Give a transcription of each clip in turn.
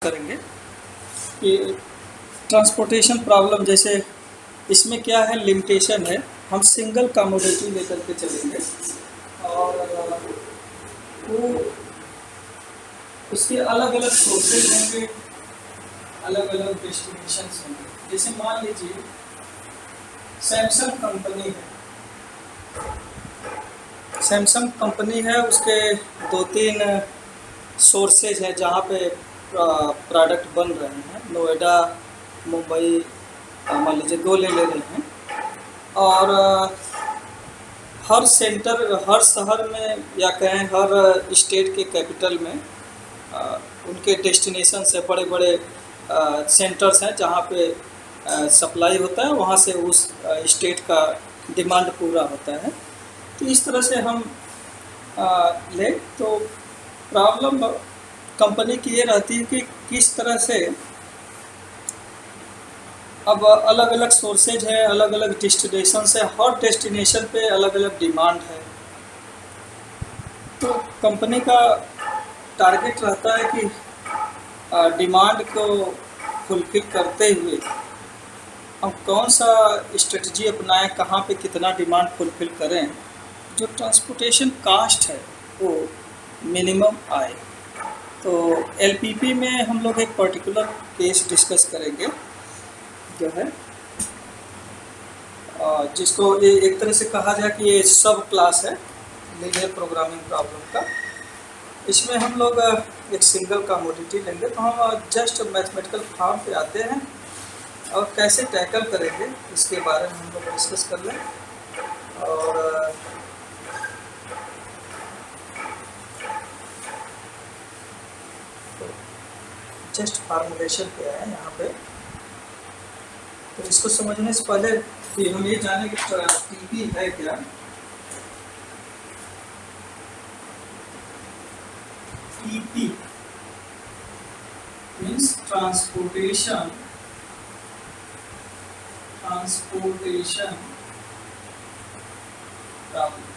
करेंगे कि transportation problem जैसे इसमें क्या है, लिमिटेशन है। हम सिंगल कमोडिटी लेकर के चलेंगे और वो उसके अलग अलग सोर्सेज होंगे, अलग अलग डेस्टिनेशंस होंगे। जैसे मान लीजिए सैमसंग कंपनी है, सैमसंग कंपनी है, उसके दो तीन सोर्सेज है जहाँ पे प्रोडक्ट बन रहे हैं। नोएडा, मुंबई, मान लीजिए दो ले रहे हैं। और हर सेंटर, हर शहर में या कहें हर स्टेट के कैपिटल में उनके डेस्टिनेशन से बड़े बड़े सेंटर्स हैं जहाँ पे सप्लाई होता है, वहाँ से उस स्टेट का डिमांड पूरा होता है। तो इस तरह से हम ले तो प्रॉब्लम कंपनी की ये रहती है कि किस तरह से अब अलग अलग सोर्सेज है, अलग अलग डेस्टिनेशन है, हर डेस्टिनेशन पे अलग अलग डिमांड है। तो कंपनी का टारगेट रहता है कि डिमांड को फुलफिल करते हुए हम कौन सा स्ट्रेटजी अपनाएं, कहाँ पे कितना डिमांड फुलफिल करें, जो ट्रांसपोर्टेशन कास्ट है वो मिनिमम आए। तो एलपीपी में हम लोग एक पर्टिकुलर केस डिस्कस करेंगे जो है जिसको ये एक तरह से कहा जाए कि ये सब क्लास है लीनियर प्रोग्रामिंग प्रॉब्लम का। इसमें हम लोग एक सिंगल कमोडिटी लेंगे। तो हम जस्ट मैथमेटिकल फॉर्म पे आते हैं और कैसे टैकल करेंगे इसके बारे में हम लोग डिस्कस कर लें। और जस्ट फार्मूलेशन पे आए यहाँ पे। तो इसको समझने से पहले कि हम ये जाने कि टीपी है क्या। TP means transportation problem.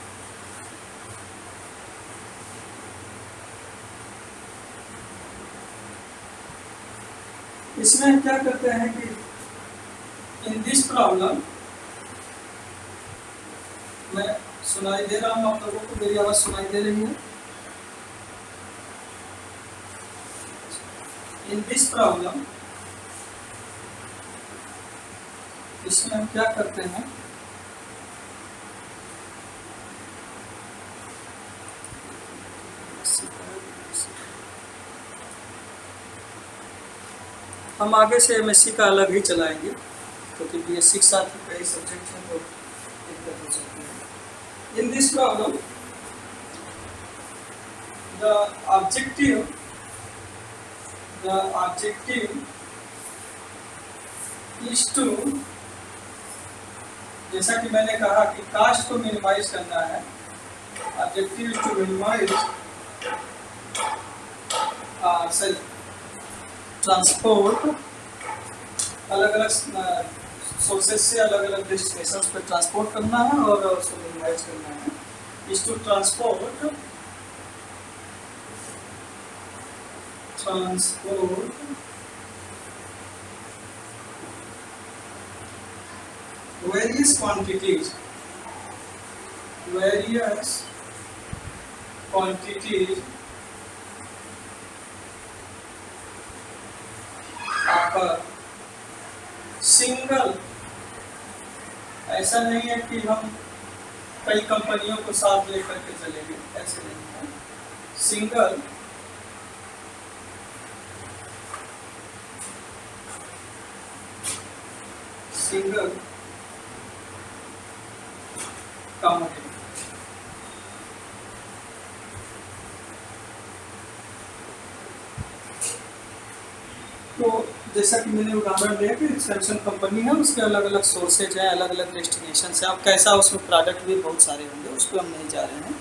इसमें हम क्या करते हैं कि इन दिस प्रॉब्लम, मैं सुनाई दे रहा हूँ आप लोगों को, मेरी आवाज़ सुनाई दे रही है? इन दिस प्रॉब्लम, इसमें हम क्या करते हैं, हम आगे से एमएससी का अलग ही चलाएंगे क्योंकि बीएससी के साथ कई सब्जेक्ट हैं तो दिक्कत हो सकती है। In this problem the objective is to, जैसा कि मैंने कहा कि कास्ट को मिनिमाइज करना है। Objective is to minimize transport अलग अलग सोर्सेज से अलग अलग डेस्टिनेशन पे ट्रांसपोर्ट करना है और उसको मिनिमाइज करना है। Is to transport various quantities of single. ऐसा नहीं है कि हम कई कंपनियों को साथ लेकर के चलेंगे, ऐसे नहीं है। Single commodity. तो जैसा कि मैंने उदाहरण दिया कि सैमसंग कंपनी है, उसके अलग अलग सोर्सेज हैं, अलग अलग डेस्टिनेशन है। अब कैसा उसमें प्रोडक्ट भी बहुत सारे होंगे, उस पर हम नहीं जा रहे हैं।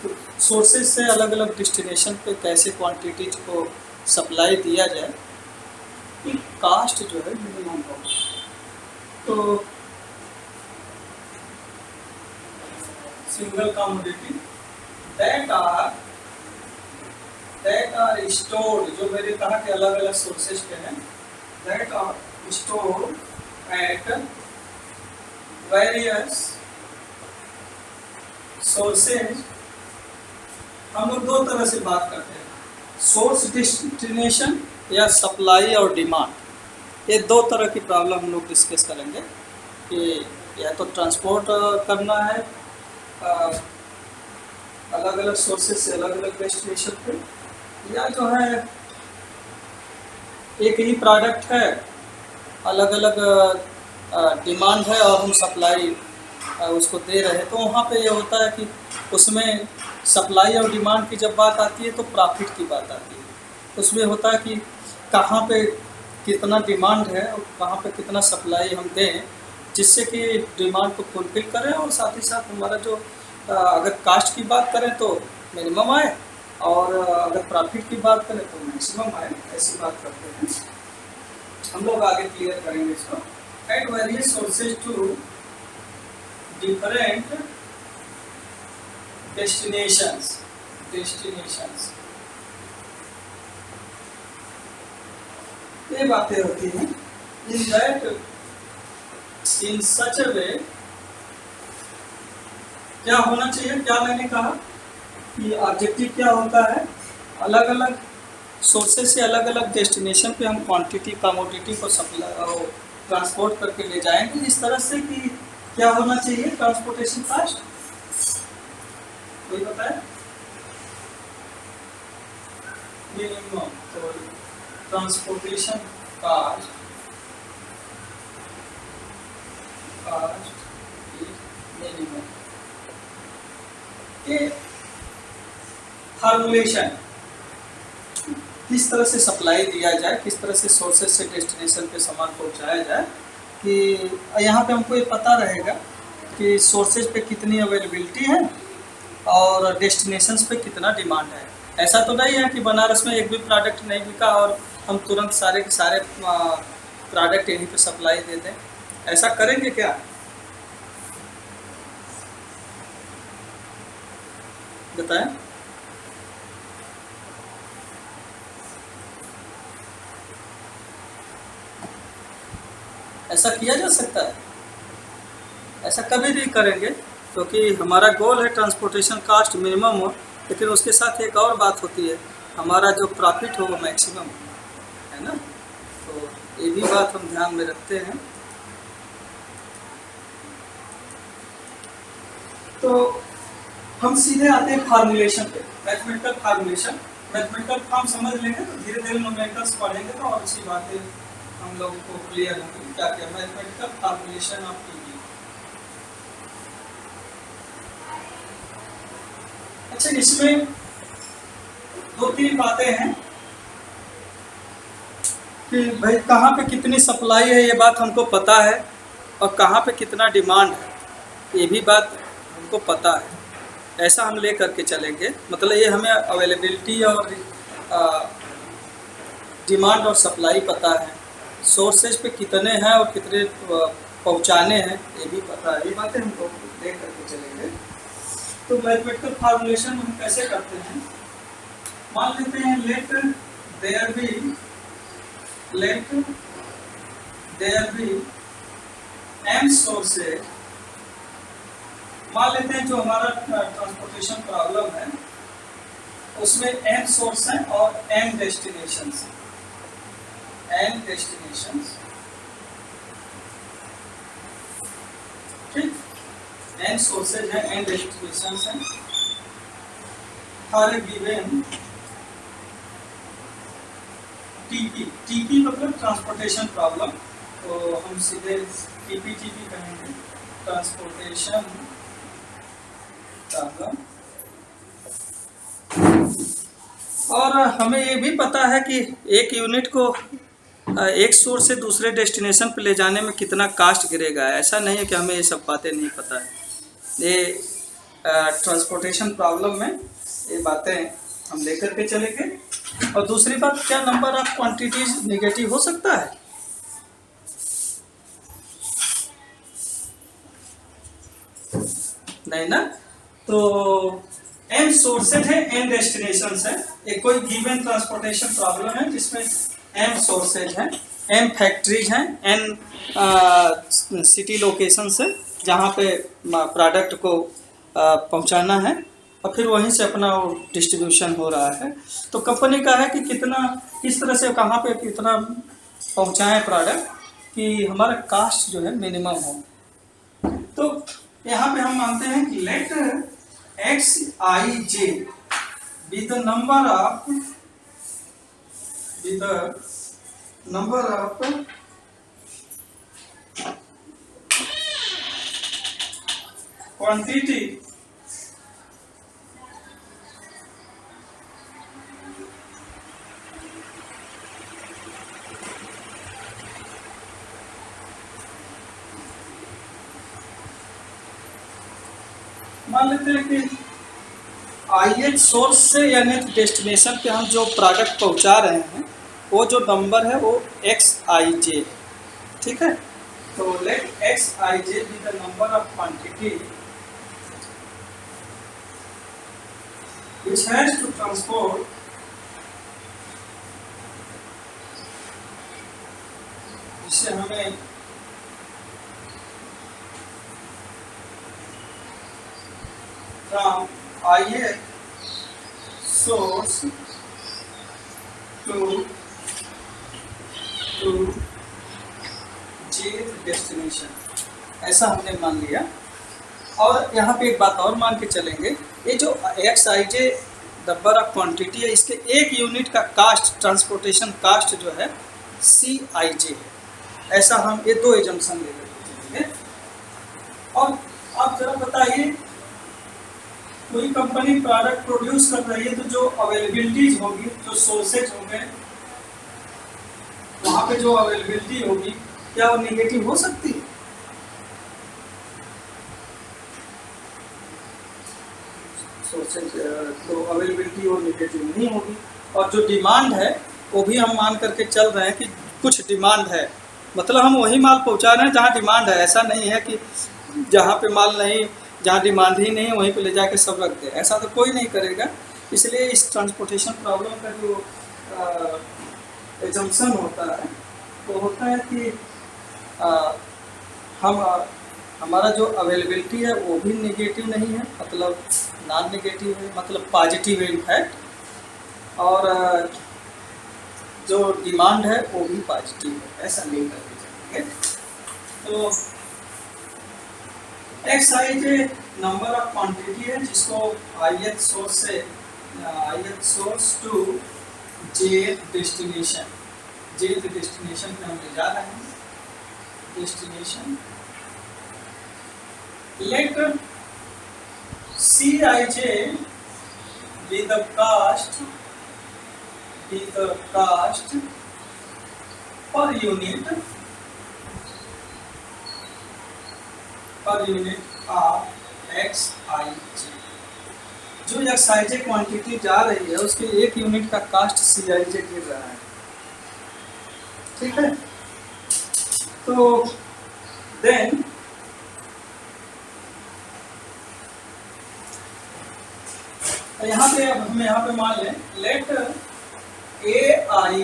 तो सोर्सेज से अलग अलग डेस्टिनेशन पे कैसे क्वांटिटीज को सप्लाई दिया जाए, कास्ट जो है मिनिमम हो। तो single commodity that that are stored, जो मैंने कहा कि अलग अलग सोर्सेज के हैं, that are stored at various sources. हम लोग दो तरह से बात करते हैं, सोर्स डेस्टिनेशन या सप्लाई और डिमांड। ये दो तरह की प्रॉब्लम हम लोग डिस्कस करेंगे कि या तो ट्रांसपोर्ट करना है अलग अलग सोर्सेज से अलग अलग डेस्टिनेशन पे, या जो है एक ही प्रोडक्ट है अलग अलग डिमांड है और हम सप्लाई उसको दे रहे हैं। तो वहाँ पे ये होता है कि उसमें सप्लाई और डिमांड की जब बात आती है तो प्रॉफिट की बात आती है। उसमें होता है कि कहाँ पे कितना डिमांड है और कहाँ पे कितना सप्लाई हम दें, जिससे कि डिमांड को फुलफिल करें और साथ ही साथ हमारा जो अगर कास्ट की बात करें तो मिनिमम आए और अगर प्रॉफिट की बात करें तो मैक्सिमम आए। ऐसी बात करते हैं हम लोग, आगे क्लियर करेंगे इसको। At various sources to different destinations ये बातें होती हैं। इन दैट इन सच ए वे, क्या होना चाहिए, क्या मैंने कहा कि ऑब्जेक्टिव क्या होता है, अलग अलग सोर्सेज से अलग अलग डेस्टिनेशन पे हम क्वांटिटी कमोडिटी को सप्लाई ट्रांसपोर्ट करके ले जाएंगे इस तरह से कि क्या होना चाहिए, ट्रांसपोर्टेशन कास्ट। कोई बताए? मिनिमम, तो ट्रांसपोर्टेशन कास्ट मिनिमम के फार्मूलेशन, किस तरह से सप्लाई दिया जाए, किस तरह से सोर्सेज से डेस्टिनेशन पे सामान पहुंचाया जाए, कि यहाँ पे हमको ये पता रहेगा कि सोर्सेज पे कितनी अवेलेबिलिटी है और डेस्टिनेशंस पे कितना डिमांड है। ऐसा तो नहीं है कि बनारस में एक भी प्रोडक्ट नहीं बिका और हम तुरंत सारे के सारे प्रोडक्ट यहीं पे सप्लाई दे दें। ऐसा करेंगे क्या? बताएं। ऐसा किया जा सकता है? ऐसा कभी नहीं करेंगे, क्योंकि हमारा गोल है ट्रांसपोर्टेशन कास्ट मिनिमम हो, लेकिन उसके साथ एक और बात होती है, हमारा जो प्रॉफिट हो वो मैक्सिमम है ना। तो ये भी बात हम ध्यान में रखते हैं। तो हम सीधे आते हैं फार्मूलेशन पे, मैथमेटिकल फार्मूलेशन। मैथमेटिकल फॉर्म समझ लेंगे तो धीरे धीरे न्यूमेरिकल्स पढ़ेंगे तो और अच्छी बातें हम लोगों को क्लियर होंगी। क्या क्या मैथमेटिकल फार्मूलेशन ऑफ टीवी। अच्छा, इसमें दो तीन बातें हैं कि भाई कहाँ पे कितनी सप्लाई है ये बात हमको पता है और कहाँ पे कितना डिमांड है ये भी बात हमको पता है। ऐसा हम ले करके चलेंगे, मतलब ये हमें अवेलेबिलिटी और डिमांड और सप्लाई पता है, सोर्सेज पे कितने हैं और कितने पहुंचाने हैं ये भी पता है। ये बातें हम लोग ले करके चलेंगे। तो मैथमेटिकल फार्मूलेशन हम कैसे करते हैं, मान लेते हैं let there be m sources. मान लेते हैं जो हमारा ट्रांसपोर्टेशन प्रॉब्लम है उसमें n सोर्स हैं और n डेस्टिनेशंस ठीक, n सोर्सेज हैं, n डेस्टिनेशंस हैं फॉर ए गिवन टीपी मतलब ट्रांसपोर्टेशन प्रॉब्लम। तो हम सीधे टीपी कहेंगे, ट्रांसपोर्टेशन प्रॉब्लम। और हमें ये भी पता है कि एक यूनिट को एक सोर्स से दूसरे डेस्टिनेशन पे ले जाने में कितना कास्ट गिरेगा। ऐसा नहीं है कि हमें ये सब बातें नहीं पता है। ये ट्रांसपोर्टेशन प्रॉब्लम में ये बातें हम लेकर के चलेंगे। और दूसरी बात, क्या नंबर ऑफ क्वांटिटीज नेगेटिव हो सकता है? नहीं ना। तो एम सोर्सेज है, एन डेस्टिनेशन है। एक कोई गिवन ट्रांसपोर्टेशन प्रॉब्लम है जिसमें एम सोर्सेज है, एम फैक्ट्रीज हैं, एन सिटी लोकेशन है जहाँ पे प्रोडक्ट को पहुँचाना है और फिर वहीं से अपना वो डिस्ट्रीब्यूशन हो रहा है। तो कंपनी का है कि कितना, किस तरह से कहाँ पे कितना पहुँचाएं प्रोडक्ट कि हमारा कास्ट जो है मिनिमम हो। तो यहाँ पे हम मानते हैं कि let X I J be the number of quantity मान लेते हैं कि आईएच सोर्स से यानी डेस्टिनेशन पे हम जो प्रोडक्ट पहुंचा रहे हैं वो जो नंबर है वो एक्स आई जे, ठीक है। तो let X I J be the number of quantity which has to transport जिससे हमें from ith source to jth destination, ऐसा हमने मान लिया। और यहाँ पे एक बात और मान के चलेंगे, ये जो X I J number of quantity है इसके एक यूनिट का कास्ट, ट्रांसपोर्टेशन कास्ट जो है सी आई जे है। ऐसा हम ये दो एजम्पशन ले लेंगे। और आप जरा बताइए, कोई कंपनी प्रोडक्ट प्रोड्यूस कर रही है तो जो अवेलेबिलिटीज होगी, जो सोर्सेज होंगे, वहाँ पे जो अवेलेबिलिटी होगी क्या वो निगेटिव हो सकती है? सोर्सेज तो अवेलेबिलिटी और निगेटिव नहीं होगी। और जो डिमांड है वो भी हम मान करके चल रहे हैं कि कुछ डिमांड है, मतलब हम वही माल पहुँचा रहे हैं जहाँ डिमांड है। ऐसा नहीं है कि जहाँ पे माल नहीं, जहाँ डिमांड ही नहीं है वहीं पे ले जाके सब रख दे, ऐसा तो कोई नहीं करेगा। इसलिए इस ट्रांसपोर्टेशन प्रॉब्लम का जो एजम्पशन होता है वो होता है कि हमारा जो अवेलेबिलिटी है वो भी निगेटिव नहीं है, मतलब नॉन निगेटिव है, मतलब पॉजिटिव है इनफैक्ट। और जो डिमांड है वो भी पॉजिटिव है, ऐसा नहीं कर देंगे। तो X I J number of quantity है जिसको ith सोर्स से ith source to jth destination, jth destination पे हम ले जा रहे हैं। Destination let C I J be the cost per unit of X I J. जो एक्स आई जे क्वान्टिटी जा रही है उसके एक यूनिट का कास्ट सी आई जे गिर रहा है, ठीक है। तो देन यहाँ पे अब हम यहाँ पे मान लें let A I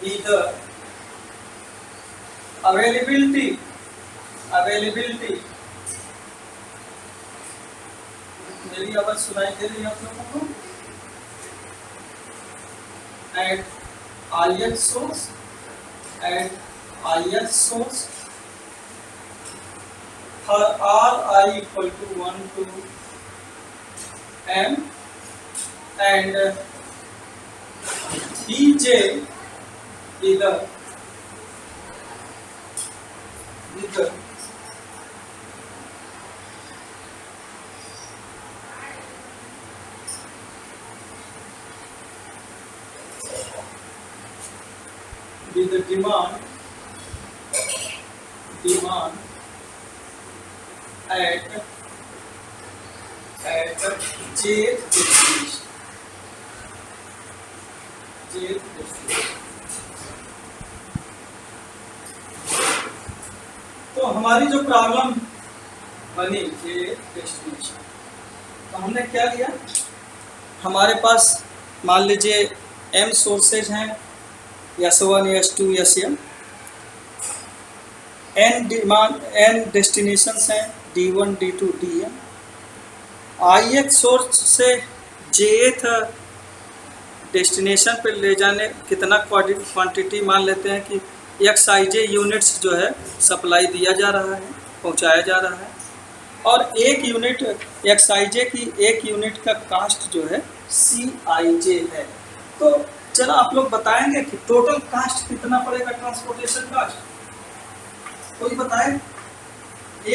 B the availability मेरी आवाज सुनाई दे रही है आप लोगों को? At ith source for all I equal to 1 to m and bj is the demand at jth destination। तो हमारी जो प्रॉब्लम बनी ये डेस्टिनेशन, तो हमने क्या लिया हमारे पास मान लीजिए m सोर्सेज हैं, S1 S2 SM, n destinations हैं, D1 D2 DM। ith source से jth डेस्टिनेशन पे ले जाने कितना क्वांटिटी मान लेते हैं कि XIJ यूनिट्स जो है सप्लाई दिया जा रहा है, पहुंचाया जा रहा है। और एक यूनिट XIJ की एक यूनिट का कास्ट जो है CIJ है। तो चलो आप लोग बताएंगे कि टोटल कास्ट कितना पड़ेगा, ट्रांसपोर्टेशन कास्ट कोई बताए।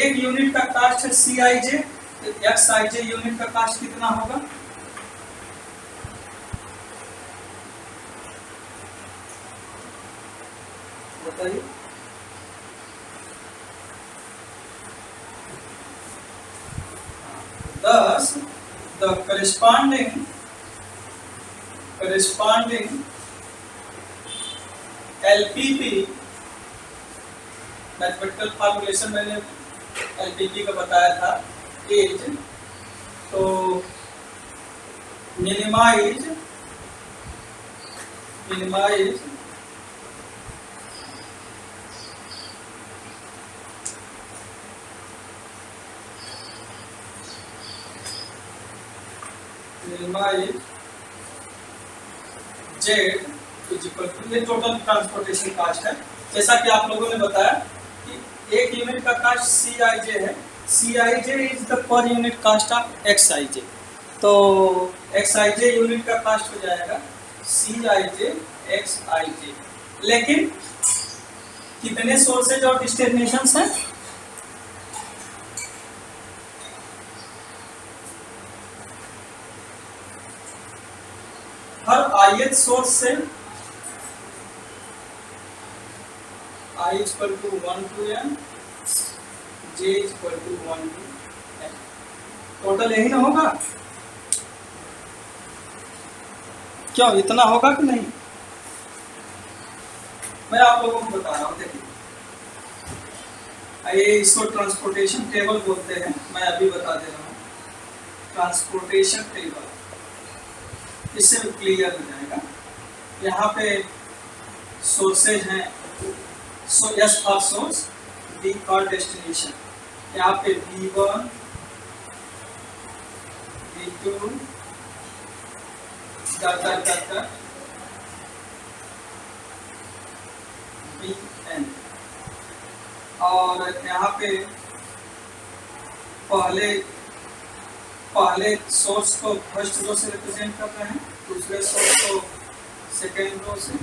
एक यूनिट का कास्ट है CIJ, तो XIJ यूनिट का कास्ट कितना होगा? बताइए। Thus, the corresponding LPP mathematical formulation मैंने LPP का बताया था, is to minimize Z is equal to, ये टोटल ट्रांसपोर्टेशन कास्ट है। जैसा कि आप लोगों ने बताया कि एक यूनिट का कास्ट CIJ है, CIJ is the per unit cost of XIJ। तो XIJ यूनिट का कास्ट हो जाएगा CIJ XIJ। लेकिन कितने सोर्सेज और डेस्टिनेशंस हैं? हर ith सोर्स से I equal to 1 to n, J equal to 1 to n। Total यही ना होगा? क्यों, इतना होगा कि नहीं? मैं आप लोगों को बता रहा हूँ। देखिए, ये इसको ट्रांसपोर्टेशन टेबल बोलते हैं, मैं अभी बता दे रहा हूँ। ट्रांसपोर्टेशन टेबल, इससे क्लियर हो जाएगा। यहाँ पे सोर्सेज हैं, S for source, D for destination. यहाँ पे B1 B2 BN। और यहाँ पे पहले सोर्स को फर्स्ट रो से रिप्रेजेंट कर रहे हैं, दूसरे सोर्स को सेकेंड रो से,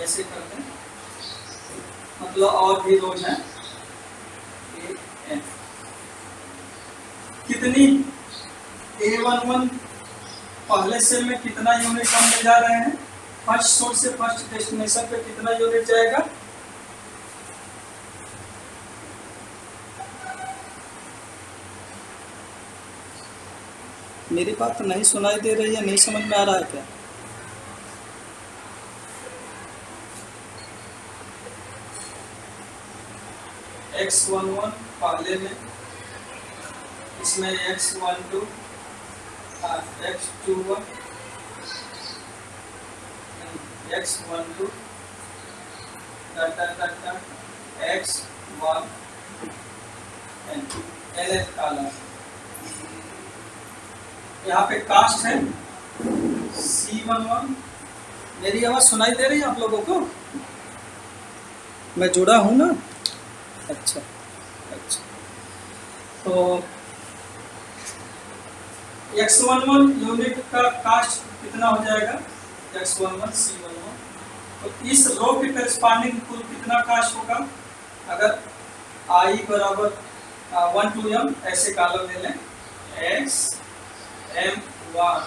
ऐसे करते हैं। मतलब और भी रोज हैं। कितनी A11 पहले सेल में कितना यूनिट बनने जा रहे हैं? फर्स्ट सोर्स से फर्स्ट डेस्टिनेशन पे कितना यूनिट जाएगा? मेरी बात तो नहीं सुनाई दे रही है, नहीं समझ में आ रहा है क्या? X11 पहले में, इसमें X12 X21 X12 X1 LH काला। यहाँ पे कास्ट है C11। मेरी आवाज सुनाई दे रही है आप लोगों को? मैं जुड़ा हूँ ना? अच्छा। तो X11 यूनिट का कास्ट कितना हो जाएगा? X11 C11। तो इस रो के करस्पॉन्डिंग कुल कितना कास्ट होगा? अगर I बराबर 1 to m ऐसे कॉलम ले लें, X M1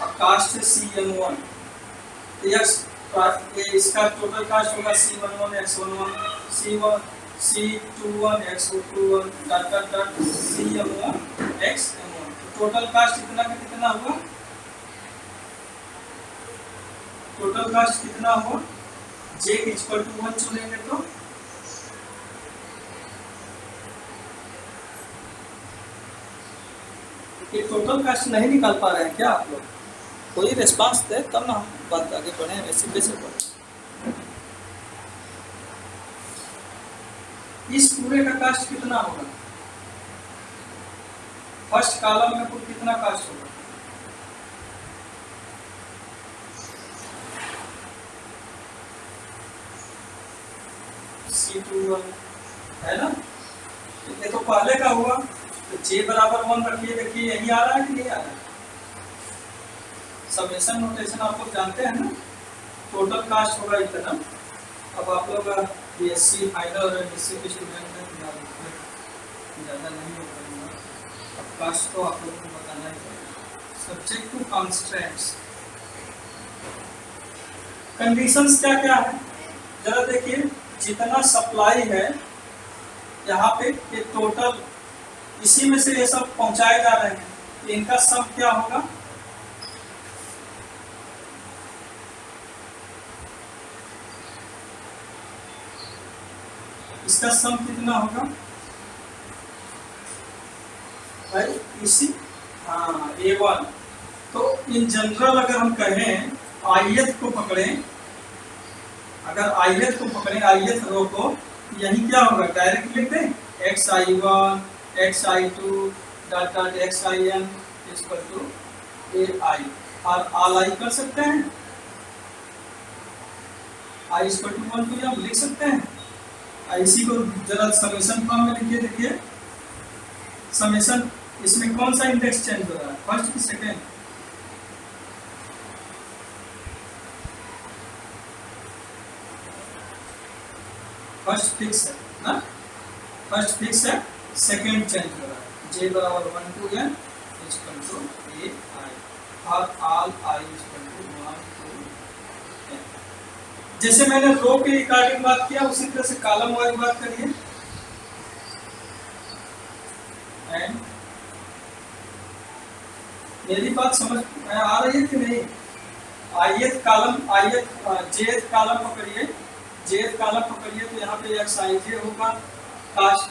और कास्ट है CM1, तो इसका टोटल कास्ट होगा C11 X11 C21 X21 CM1 XM1। Total cast कितना का कितना हुआ? टोटल कास्ट कितना हुआ? J इक्वल टू 1 चुनेंगे तो ये टोटल कास्ट नहीं निकाल पा रहे हैं क्या आप लोग? कोई रिस्पांस दे तब ना हम बात आगे बढ़े, ऐसे कैसे बढ़े? इस पूरे का कास्ट कितना होगा? फर्स्ट कॉलम में कुल कितना कास्ट होगा? C21 है ना? ये तो पहले का हुआ, तो J बराबर 1 रखिए, देखिए यही आ रहा है कि नहीं आ रहा है? समेशन नोटेशन आप लोग जानते हैं ना, टोटल कास्ट होगा इतना। अब आप लोग BSc फाइनल और MSc के स्टूडेंट हैं, ज़्यादा नहीं होगा, अब कास्ट तो आप लोगों को बताना ही पड़ेगा। सब्जेक्ट टू कॉन्स्टेंट्स, कंडीशंस क्या क्या है जरा देखिए। जितना सप्लाई है यहाँ पे, ये टोटल इसी में से ये सब पहुंचाए जा रहे हैं, तो इनका सम क्या होगा? इसका सम कितना होगा भाई? इसी हाँ A1। तो इन जनरल अगर हम कहें आयत को पकड़ें, अगर आयत को पकड़ें, आयत रो को, यही क्या होगा? डायरेक्ट लिख दें xi1 xi2 dot dot xin equal to ai, और ऑल आई कर सकते हैं, i इक्वल टू 1 तो हम लिख सकते हैं। इसी को जरा समेशन फॉर्म में लिखिए, देखिए समेशन, इसमें कौन सा इंडेक्स चेंज हो रहा है, फर्स्ट की सेकेंड? फर्स्ट फिक्स है ना, फर्स्ट फिक्स है, सेकेंड चेंज हो रहा है। J बराबर 1 to n equal to ai, और all i equal to 1 to n। जैसे मैंने रो के रिगार्डिंग बात किया, उसी तरह से कॉलम वाइज बात करिए। एंड मेरी बात समझ आ रही है कि नहीं? आयत कॉलम, आयत जेथ कॉलम पकड़िए, जेथ कॉलम पकड़िए, तो यहाँ पे xij होगा कास्ट,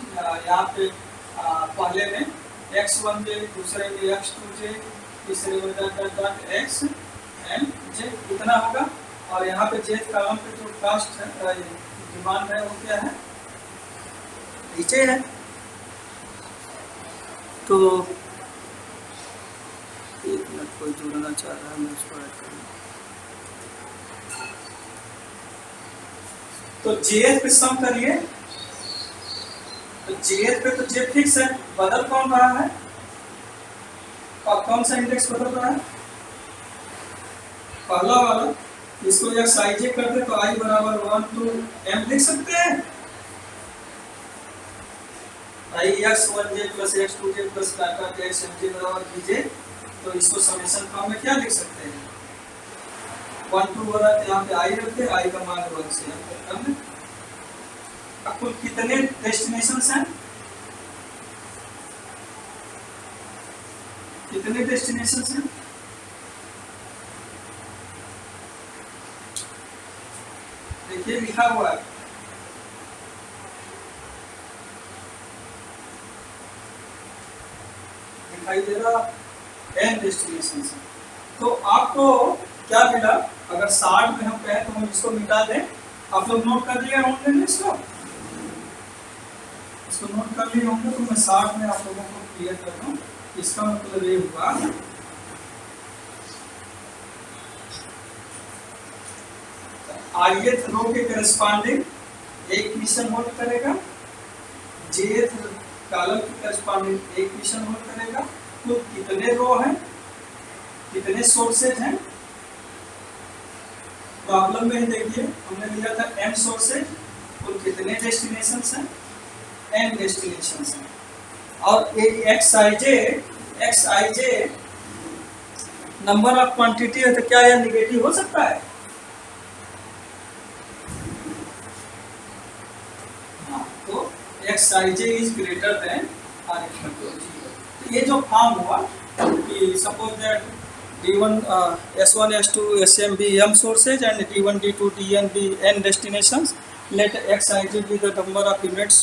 यहाँ पे पहले में x1j, दूसरे में x2j, तीसरे में डॉट x एंड j, इतना होगा। और यहाँ पे जेथ कॉलम पे जो कास्ट है, डिमांड है, वो क्या है? नीचे है। तो एक मिनट, कोई जुड़ना चाह रहा है, मैं उसको ऐड करूँ। तो जेएफ पे सम करिए, तो जेएफ पे तो जे फिक्स है, बदल कौन रहा है? और कौन सा इंडेक्स बदल रहा है? पहला वाला। इसको xij करते तो i बराबर 1 to m लिख सकते हैं। i x1j plus x2j plus data xmj बराबर bj, तो इसको समेशन फॉर्म में क्या लिख सकते हैं? 1 2 वाला यहाँ पे i रखते, i का मान 1 से कम है। अब कुल कितने डेस्टिनेशंस हैं? कितने डेस्टिनेशंस हैं? देखिए लिखा हुआ है, दिखाई दे रहा, n डेस्टिनेशंस हैं। तो आपको क्या मिला? अगर 60 में हम कहें तो हम इसको मिटा दें। आप लोग नोट कर लिया होंगे इसको नोट कर लिए होंगे, तो मैं 60 में आप लोगों को क्लियर कर दूं। इसका मतलब ये हुआ ith रो के करस्पॉन्डिंग एक मिशन होल्ड करेगा, jth कॉलम के करस्पॉन्डिंग एक मिशन होल्ड करेगा। तो कितने रो हैं, कितने सोर्सेज हैं? प्रॉब्लम में देखिए हमने लिया था m सोर्सेज, कुल कितने डेस्टिनेशंस हैं? n डेस्टिनेशंस हैं। और xij नंबर ऑफ क्वांटिटी है, तो क्या यह निगेटिव हो सकता है? हाँ, तो xij इज ग्रेटर देन और इक्वल टू 0। ये जो फॉर्म हुआ कि suppose that D1 S1 S2 SM be m sources and D1 D2 DN be n destinations. Let xij be the number of units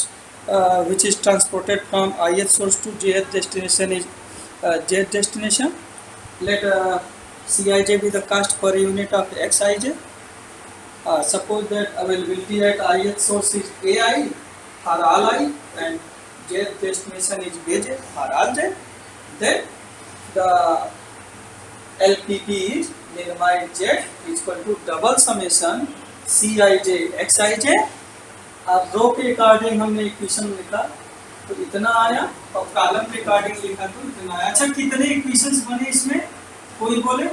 which is transported from ith source to jth destination is Z destination. Let Cij be the cost per unit of Xij. Suppose that availability at ith source is Ai for all I and J destination is Bj for all j. Then the LPP is minimized Z is equal to double summation Cij Xij और रो के according हमने equation लिखा तो इतना आया और column के according लिखा तो इतना आया। अच्छा कितने इक्वेशंस बने इसमें कोई बोले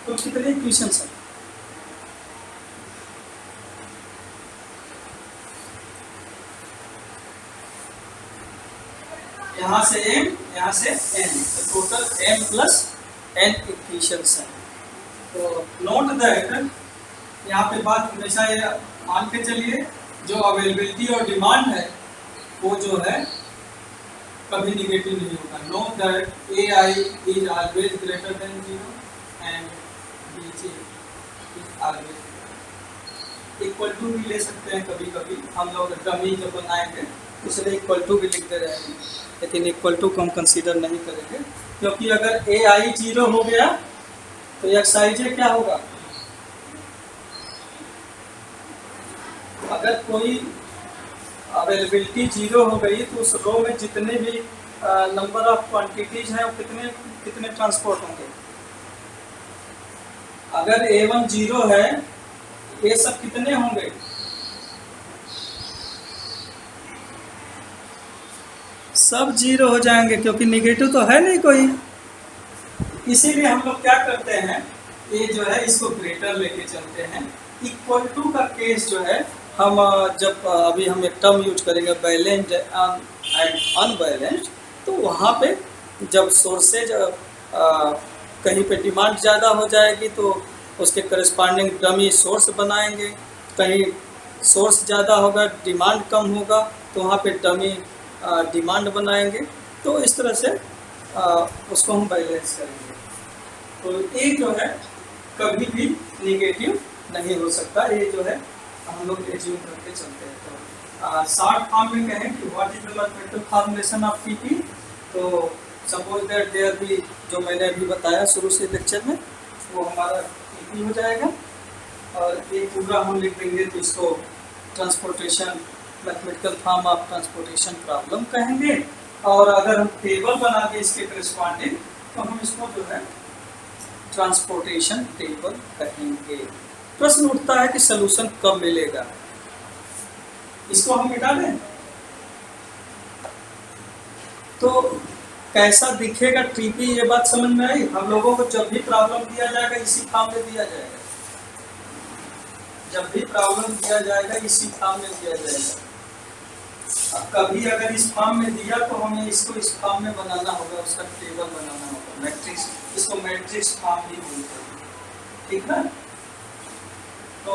तो कितने इक्वेशंस हैं? यहाँ से m यहाँ से n तो total m plus n equations हैं। तो नोट दैट यहाँ पे बात हमेशा ये मान के चलिए जो अवेलेबिलिटी और डिमांड है वो जो है कभी निगेटिव नहीं होगा। Note that A I is always greater than 0 and B J is always equal to भी ले सकते हैं। कभी कभी हम लोग डमी जब बनाएंगे उसमें इक्वल टू भी लिखते रहेंगे, लेकिन इक्वल टू को हम कंसीडर नहीं करेंगे क्योंकि अगर ए आई 0 हो गया तो Xij क्या होगा? अगर कोई अवेलेबिलिटी 0 हो गई तो उस रो में जितने भी नंबर ऑफ क्वांटिटीज हैं वो कितने ट्रांसपोर्ट होंगे? अगर A1 0 है ये सब कितने होंगे? सब 0 हो जाएंगे क्योंकि निगेटिव तो है नहीं कोई। इसीलिए हम लोग क्या करते हैं ये जो है इसको ग्रेटर लेके चलते हैं। इक्वल टू का केस जो है हम जब अभी हम एक टर्म यूज करेंगे बैलेंस्ड एंड अनबैलेंस्ड तो वहाँ पे जब सोर्सेज कहीं पे डिमांड ज़्यादा हो जाएगी तो उसके करस्पॉन्डिंग डमी सोर्स बनाएंगे, कहीं सोर्स ज़्यादा होगा डिमांड कम होगा तो वहाँ पे डमी डिमांड बनाएंगे। तो इस तरह से उसको हम बैलेंस करेंगे। तो ये जो है कभी भी निगेटिव नहीं हो सकता, ये जो है हम लोग एज्यूम करके चलते हैं। तो शॉर्ट फॉर्म में कहें कि what is the mathematical formulation of PP. तो सपोज दैट देयर भी जो मैंने अभी बताया शुरू से लेक्चर में वो हमारा पीपी हो जाएगा और ये पूरा हम लिख देंगे तो इसको transportation mathematical form of transportation problem कहेंगे। और अगर हम टेबल बना के इसके करस्पॉन्डिंग तो हम इसको जो है ट्रांसपोर्टेशन टेबल कहेंगे। प्रश्न उठता है कि सलूशन कब मिलेगा, इसको हम मिटा दें तो कैसा दिखेगा ट्रीपी, ये बात समझ में आई? हम लोगों को जब भी प्रॉब्लम दिया जाएगा इसी फॉर्म में दिया जाएगा, जब भी प्रॉब्लम दिया जाएगा इसी फॉर्म में दिया जाएगा। अब कभी अगर इस फॉर्म में दिया तो हमें इसको इस फॉर्म में बनाना होगा, उसका टेबल बनाना होगा, मैट्रिक्स, इसको मैट्रिक्स फॉर्म भी बोलते हैं, ठीक ना। तो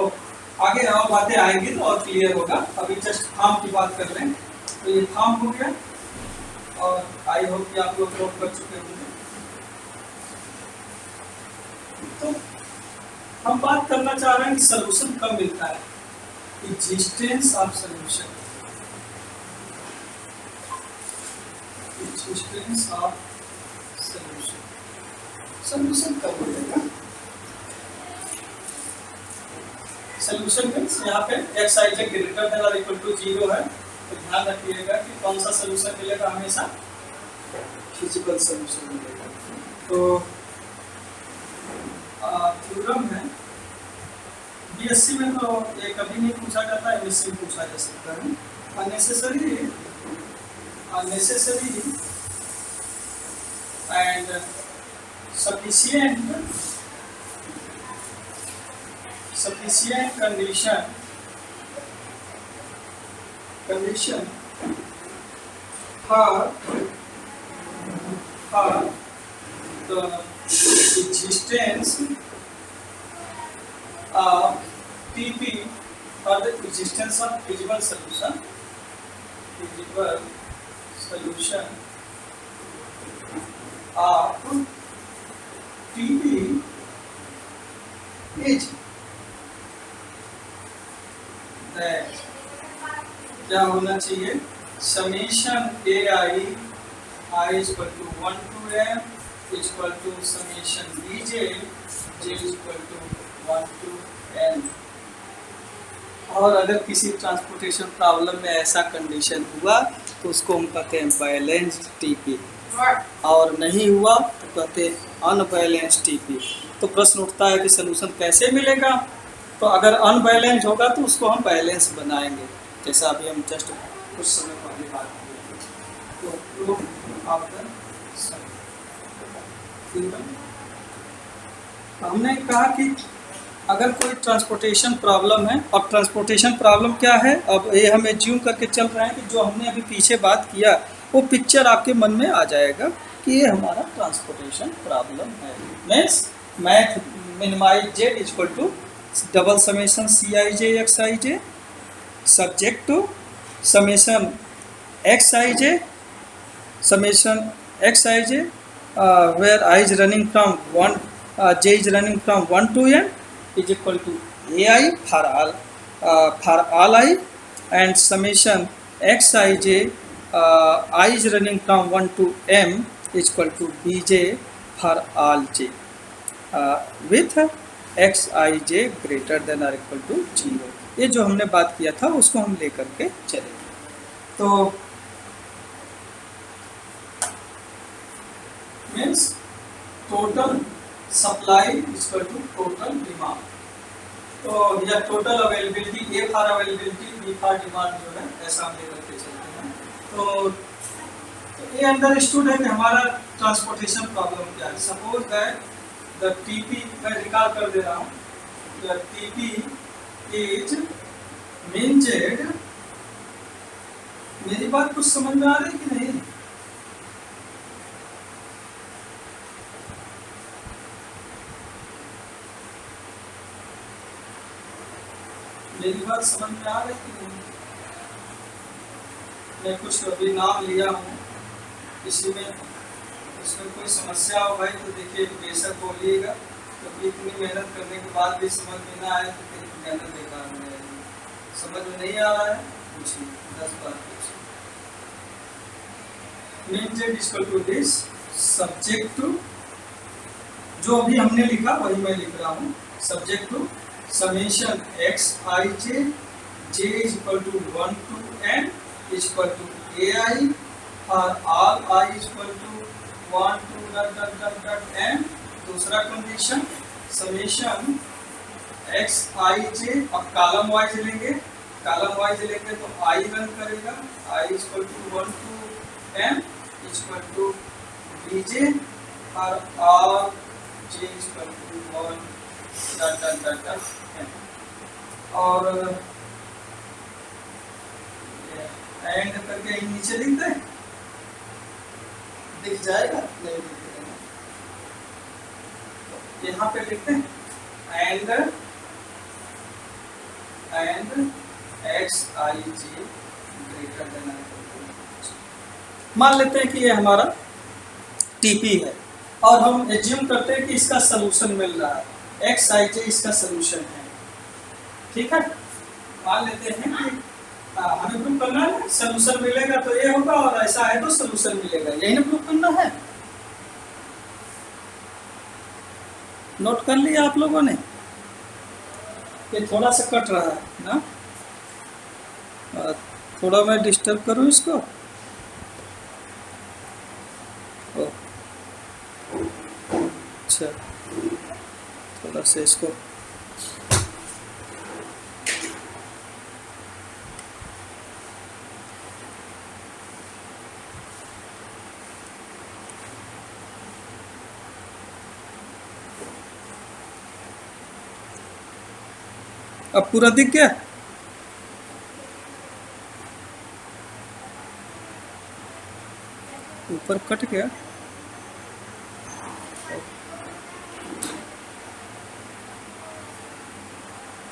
आगे और बातें आएंगी तो और क्लियर होगा। अभी जस्ट फॉर्म की बात कर लें तो ये फॉर्म हो गया और आई होप कि आप लोग नोट कर चुके होंगे। तो हम बात करना चाह रहे हैं कि सलूशन कब मिलता है, existence of solution, existence of solution, solution कब मिलेगा? सलूशन मीन्स यहाँ पे Xij ग्रेटर देन और इक्वल टू 0 है, तो ध्यान रखिएगा कि कौन सा सलूशन मिलेगा, हमेशा फिजिकल सलूशन मिलेगा। तो थ्योरम है बीएससी में तो ये कभी नहीं पूछा जाता, एमएससी में पूछा जा सकता है। Unnecessary and sufficient condition for the existence of TP, for the existence of feasible solution of TP is that क्या होना चाहिए, summation A I is equal to 1 to m is equal to summation B J is equal to 1 to n। और अगर किसी transportation problem में ऐसा condition हुआ तो उसको हम कहते हैं बैलेंस्ड टीपी, और नहीं हुआ तो कहते हैं अनबैलेंस्ड टीपी। तो प्रश्न उठता है कि सलूशन कैसे मिलेगा? तो अगर अनबैलेंस होगा तो उसको हम बैलेंस बनाएंगे, जैसा अभी हम जस्ट कुछ समय पहले बात की। तो हमने कहा कि अगर कोई ट्रांसपोर्टेशन प्रॉब्लम है, और ट्रांसपोर्टेशन प्रॉब्लम क्या है, अब ये हम एज्यूम करके चल रहे हैं कि जो हमने अभी पीछे बात किया वो पिक्चर आपके मन में आ जाएगा कि ये हमारा ट्रांसपोर्टेशन प्रॉब्लम है। Means math minimize Z equal to double summation C I J X I J subject to summation X I J summation X I J where I is running from 1 j is running from 1 to n is equal to ai for all I, and summation xij I is running from 1 to m is equal to bj for all j with xij greater than or equal to 0। ये जो हमने बात किया था उसको हम लेकर के चलेंगे। तो means total supply equal to total demand. तो या total availability, A for availability, B for demand जो है ऐसा हम लेकर के चलते हैं। तो ये अंडरस्टूड है कि हमारा ट्रांसपोर्टेशन प्रॉब्लम क्या है। सपोज दैट द टीपी, मैं रिकॉल कर दे रहा हूँ, the TP is mean Z. मेरी बात कुछ समझ में आ रही है कि नहीं? मेरी बात समझ में आ रही कि नहीं? मैं कुछ अभी नाम लिया हूँ, किसी में इसमें कोई समस्या हो भाई तो देखिए बेशक बोलिएगा, क्योंकि इतनी मेहनत करने के बाद भी समझ में ना आए तो फिर मेहनत बेकार हो जाएगी। समझ में नहीं आ रहा है पूछिए, 10 बार पूछिए। Mean z equal to this subject to, जो अभी हमने लिखा वही मैं लिख रहा हूँ, subject to summation x I j is equal to 1 to n is equal to ai for all I is equal to 1 to n। दूसरा condition summation x I j, अब कॉलम वाइज लेंगे, कॉलम वाइज लेंगे तो I run करेगा, I is equal to 1 to n is equal to bj for all j is equal to 1 और and करके नीचे लिख दें, दिख जाएगा नहीं दिख रहा, यहाँ पे लिखते हैं and x i j greater than. मान लेते हैं कि ये हमारा टीपी है और हम एज्यूम करते हैं कि इसका सलूशन मिल रहा है, एक्स आई जे इसका सलूशन है। ठीक है, मान लेते हैं कि हमें प्रूफ करना है सलूशन मिलेगा तो ये होगा, और ऐसा है तो सलूशन मिलेगा, यही ना प्रूफ करना है। नोट कर लिया आप लोगों ने? ये थोड़ा सा कट रहा है ना, थोड़ा मैं डिस्टर्ब करूं इसको। अच्छा, थोड़ा सा इसको अब पूरा दिख गया। ऊपर कट गया।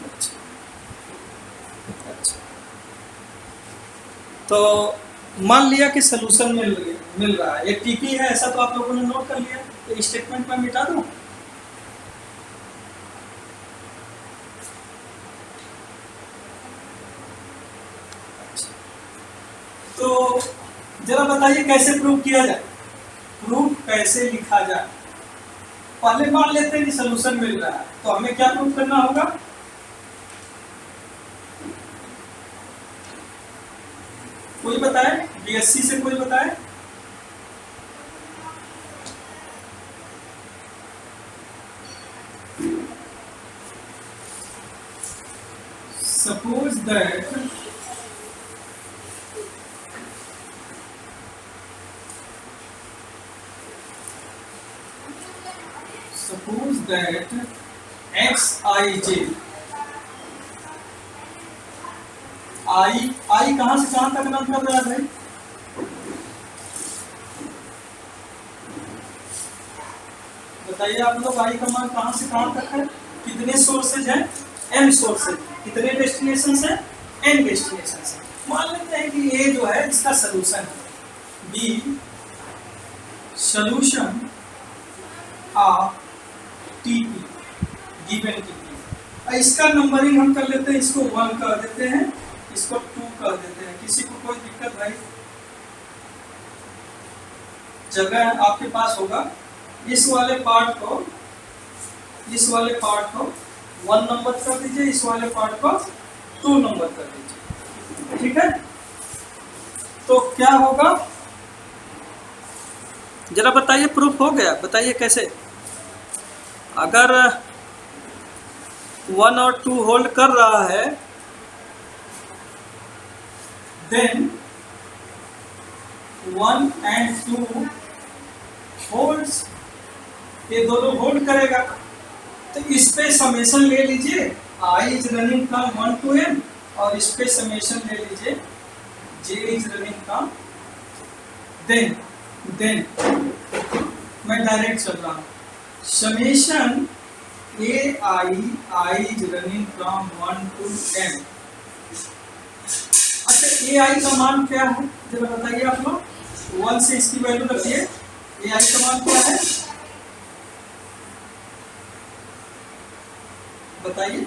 अच्छा, तो मान लिया कि सलूशन मिल रहा है, ये टीपी है ऐसा तो आप लोगों ने नोट कर लिया, तो स्टेटमेंट में मिटा दूं। तो जरा बताइए कैसे प्रूव किया जाए, प्रूफ कैसे लिखा जाए। पहले मान लेते हैं कि सोल्यूशन मिल रहा है, तो हमें क्या प्रूफ करना होगा, कोई बताए, बीएससी से कोई बताए। Suppose that xij, आई कहां से कहां तक रन कर रहा है भाई, बताइए आप लोग, आई का मान कहां से कहां तक है, कितने सोर्सेज हैं, m सोर्सेज, कितने डेस्टिनेशन है, n डेस्टिनेशन है। मान लेते हैं कि ये जो है इसका सोल्यूशन है, b solution of TP given TP. इसका नंबरिंग हम कर लेते हैं, इसको 1 कर देते हैं, इसको 2 कर देते हैं। किसी को कोई दिक्कत भाई, जगह आपके पास होगा, इस वाले पार्ट को 1 नंबर कर दीजिए, इस वाले पार्ट को 2 नंबर कर दीजिए, ठीक है। तो क्या होगा जरा बताइए, प्रूफ हो गया, बताइए कैसे। अगर 1 और 2 होल्ड कर रहा है, देन 1 and 2 होल्ड्स, ये दोनों होल्ड करेगा। तो इस पे समेशन ले लीजिए, I is running from 1 to m, और इस पे समेशन ले लीजिए, J is running from, then मैं डायरेक्ट चल रहा हूँ, summation A I is running from 1 to m। अच्छा, ए आई का मान क्या है जरा बताइए आप लोग, 1 से इसकी वैल्यू रखिए, ए आई का मान क्या है बताइए।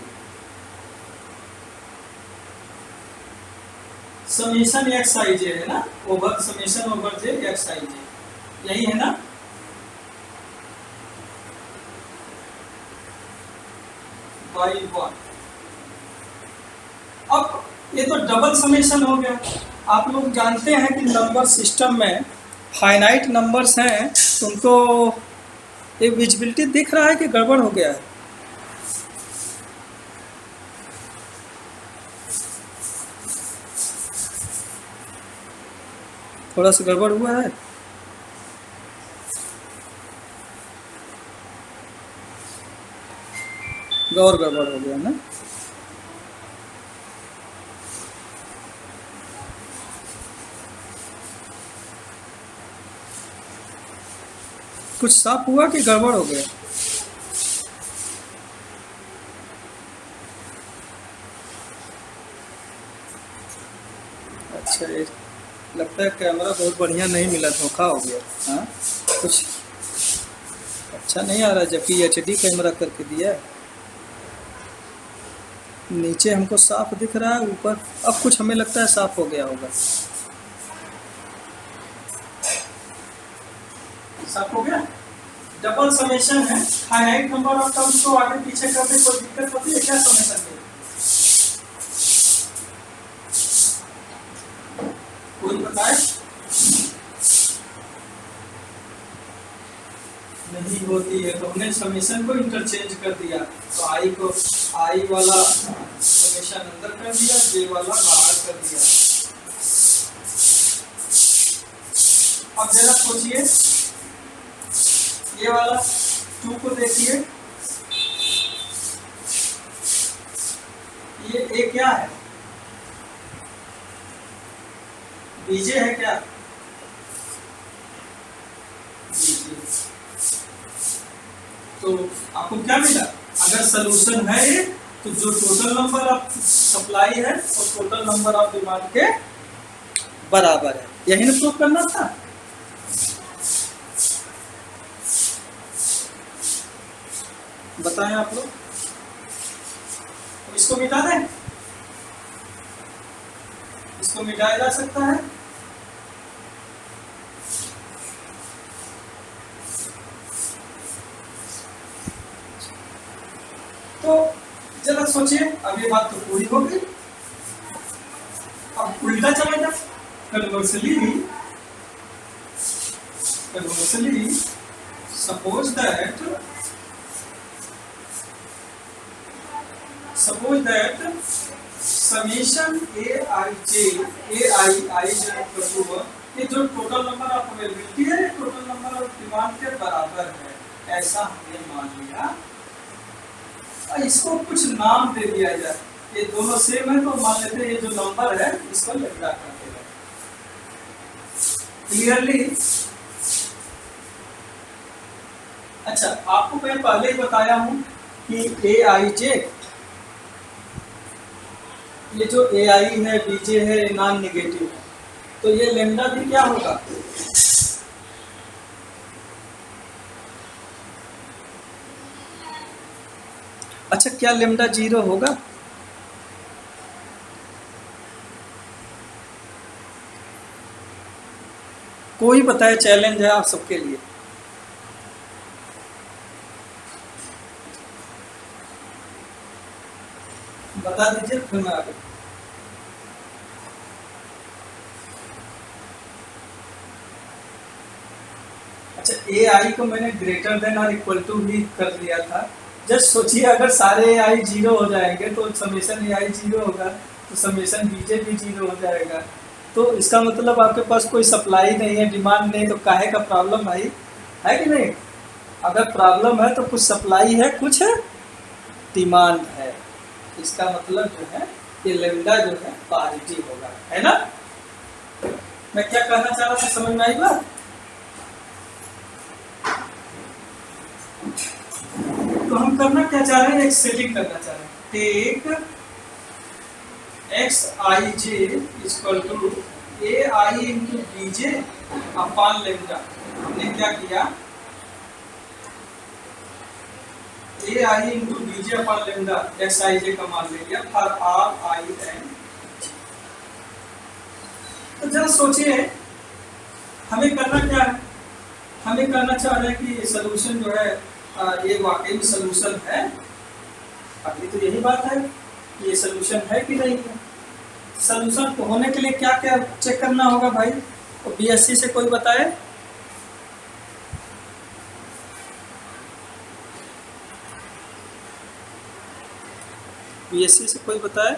समेशन एक्स आई जे है ना, ओवर समेशन ओवर जे एक्स आई जे, यही है ना। बाई 1। अब ये तो डबल समेशन हो गया। आप लोग जानते हैं कि नंबर सिस्टम में फाइनाइट नंबर्स हैं, तो उनको ये विजिबिलिटी दिख रहा है कि गड़बड़ हो गया है, थोड़ा सा गड़बड़ हुआ है। और गड़बड़ हो गया ना, कुछ साफ हुआ कि गड़बड़ हो गया। अच्छा, ये लगता है कैमरा बहुत बढ़िया नहीं मिला, धोखा हो गया। हाँ, कुछ अच्छा नहीं आ रहा, जबकि HD कैमरा करके दिया है। नीचे हमको साफ दिख रहा है, ऊपर अब कुछ हमें लगता है साफ हो गया होगा। साफ हो गया। डबल समेशन है, फाइनाइट नंबर ऑफ टर्म्स को आगे पीछे करने कोई दिक्कत होती है क्या समेशन में? कोई बताए? नहीं होती है, तो हमने समेशन को इंटरचेंज कर दिया, तो आई वाला समेशन अंदर कर दिया, जे वाला बाहर कर दिया। अब जरा सोचिए, ये वाला 2 को देखिए, ये ए क्या है, बीजे है क्या, बीजे। तो आपको क्या मिला, अगर सोल्यूशन है ये, तो जो टोटल नंबर ऑफ सप्लाई है वो टोटल नंबर ऑफ डिमांड के बराबर है। यही ना प्रूव करना था। बताएं आप लोग, तो इसको मिटा दें, इसको मिटाया जा सकता है। जरा सोचिए, अब ये बात तो पूरी हो गई। अब उल्टा चलेगा, conversely suppose that summation ai ये जो टोटल नंबर ऑफ अवेलेबिलिटी है टोटल नंबर ऑफ डिमांड के बराबर है, ऐसा हमने मान लिया। और इसको कुछ नाम दे दिया जाए, ये दोनों सेम है तो मान लेते हैं ये जो नंबर है इसको लैम्डा कहते हैं। क्लियरली? अच्छा, आपको मैं पहले ही बताया हूं कि ए आई जे, ये जो ए आई है बीजे है नॉन निगेटिव है, तो ये लैम्डा भी क्या होगा? अच्छा, क्या लैम्डा 0 होगा? कोई बताए, चैलेंज है आप सबके लिए। बता दीजिए फिर मैं आगे। अच्छा, ए आई को मैंने ग्रेटर देन और इक्वल टू भी कर दिया था। जस्ट सोचिए, अगर सारे ए आई 0 हो जाएंगे तो समेशन ए आई 0 होगा, तो समेशन बीजे भी 0 हो जाएगा। तो इसका मतलब आपके पास कोई सप्लाई नहीं है, डिमांड नहीं, तो काहे का प्रॉब्लम भाई, है कि नहीं? अगर प्रॉब्लम है तो कुछ सप्लाई है, कुछ डिमांड है, इसका मतलब जो है ये लैम्डा जो है पॉजिटिव होगा, है ना? मैं क्या कहना चाह रहा था, समझ में आई बात? तो हम करना क्या चाह रहे हैं, एक सेटिंग करना चाह रहे हैं। Take X I J equal to A I into B J upon lambda. हमने क्या किया, A I into B J upon lambda X I J का मान ले लिया फॉर आर आई एंड। तो जरा सोचिए, हमें करना क्या है, हमें करना चाह रहे हैं कि सोल्यूशन जो है ये वाकई में सोल्यूशन है। अभी तो यही बात है कि ये सोल्यूशन है कि नहीं है। सोल्यूशन को होने के लिए क्या क्या चेक करना होगा भाई, तो बीएससी से कोई बताए? बीएससी से कोई बताए?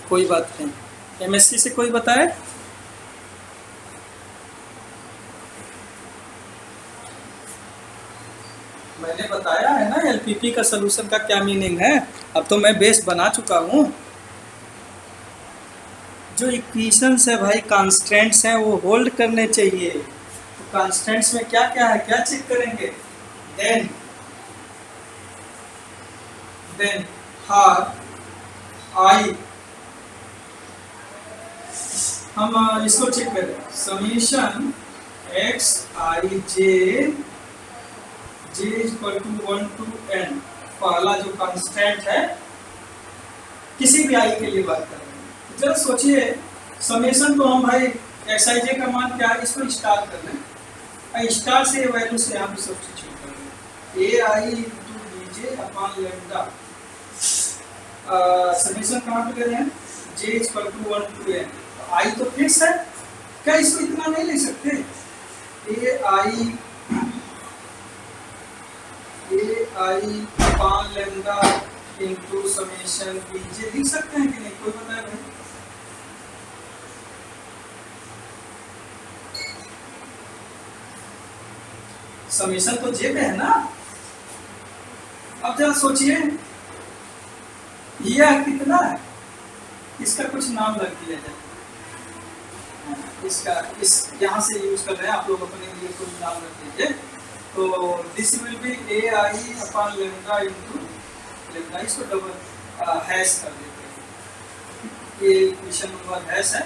कोई बात नहीं। एमएससी से कोई बताए? मैंने बताया है ना एलपीपी का सोल्यूशन का क्या मीनिंग है। अब तो मैं बेस बना चुका हूँ। जो इक्वेशंस है भाई, कांस्टेंट्स हैं, वो होल्ड करने चाहिए। तो कांस्टेंट्स में क्या क्या है, क्या चेक करेंगे? देन हार आई, हम इसको चेक करें, summation x I J j equal to 1 to n। पहला जो कांस्टेंट है किसी भी आई के लिए बात कर रहे हैं। जरा सोचिए, समेशन तो हम भाई एक्स आई जे का मान क्या है, इसको स्टार कर लें, स्टार से वैल्यू से यहाँ पे सब्स्टिट्यूट कर लें, A I into B J upon lambda. Summation कहाँ पे ले रहे हैं, J equal to 1 to n। I तो फिक्स है, क्या इसको इतना नहीं ले सकते? A I upon lambda into summation B J लिख सकते हैं कि नहीं, कोई बताए भाई? समेशन तो जे पे है ना। अब जरा सोचिए, यह कितना है, इसका कुछ नाम रख दिया जाए। इसका इस यहाँ से यूज कर रहे हैं आप लोग, अपने लिए कुछ नाम रख दीजिए। तो this will be A I upon lambda into lambda, इसको डबल हैश कर देते हैं। ये इक्वेशन नंबर हैश है,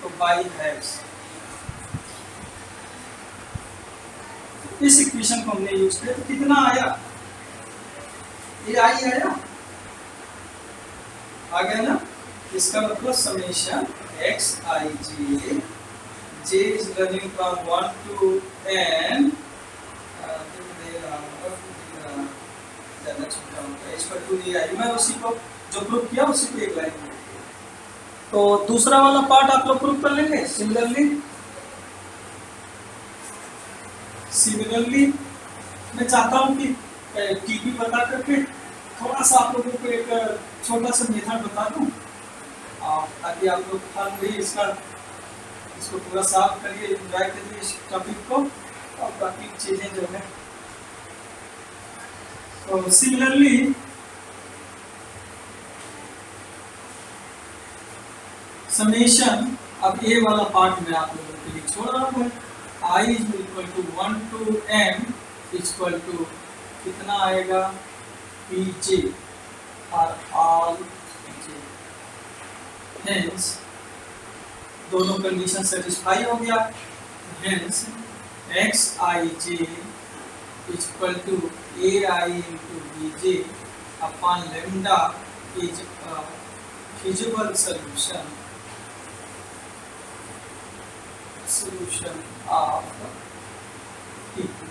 तो बाई हैश इस इक्वेशन को हमने यूज किया। तो कितना आया, ए आई आया, आ गया ना। इसका मतलब summation X I J, J is running from 1 to n, equal to A I. मैं उसी को जो प्रूफ किया उसी को एक लाइन में। तो दूसरा वाला पार्ट आप लोग प्रूफ कर लेंगे। सिमिलरली मैं चाहता हूँ कि टीपी बता करके थोड़ा सा आप लोगों को एक छोटा सा मेथड बता दूँ, ताकि आप लोग फन भी इसको पूरा साफ करिए, एंजॉय करिए इस टॉपिक को, और बाकी चीज़ें जो है। तो सिमिलरली समेशन, अब ए वाला पार्ट में आप लोगों के लिए छोड़ रहा हूँ। I is equal to 1 to m equal to कितना आएगा, पी जे और ऑल जे। हेंस दोनों कंडीशन सेटिस्फाई हो गया। Hence X I J equal to A I into B J upon lambda is feasible solution of TP.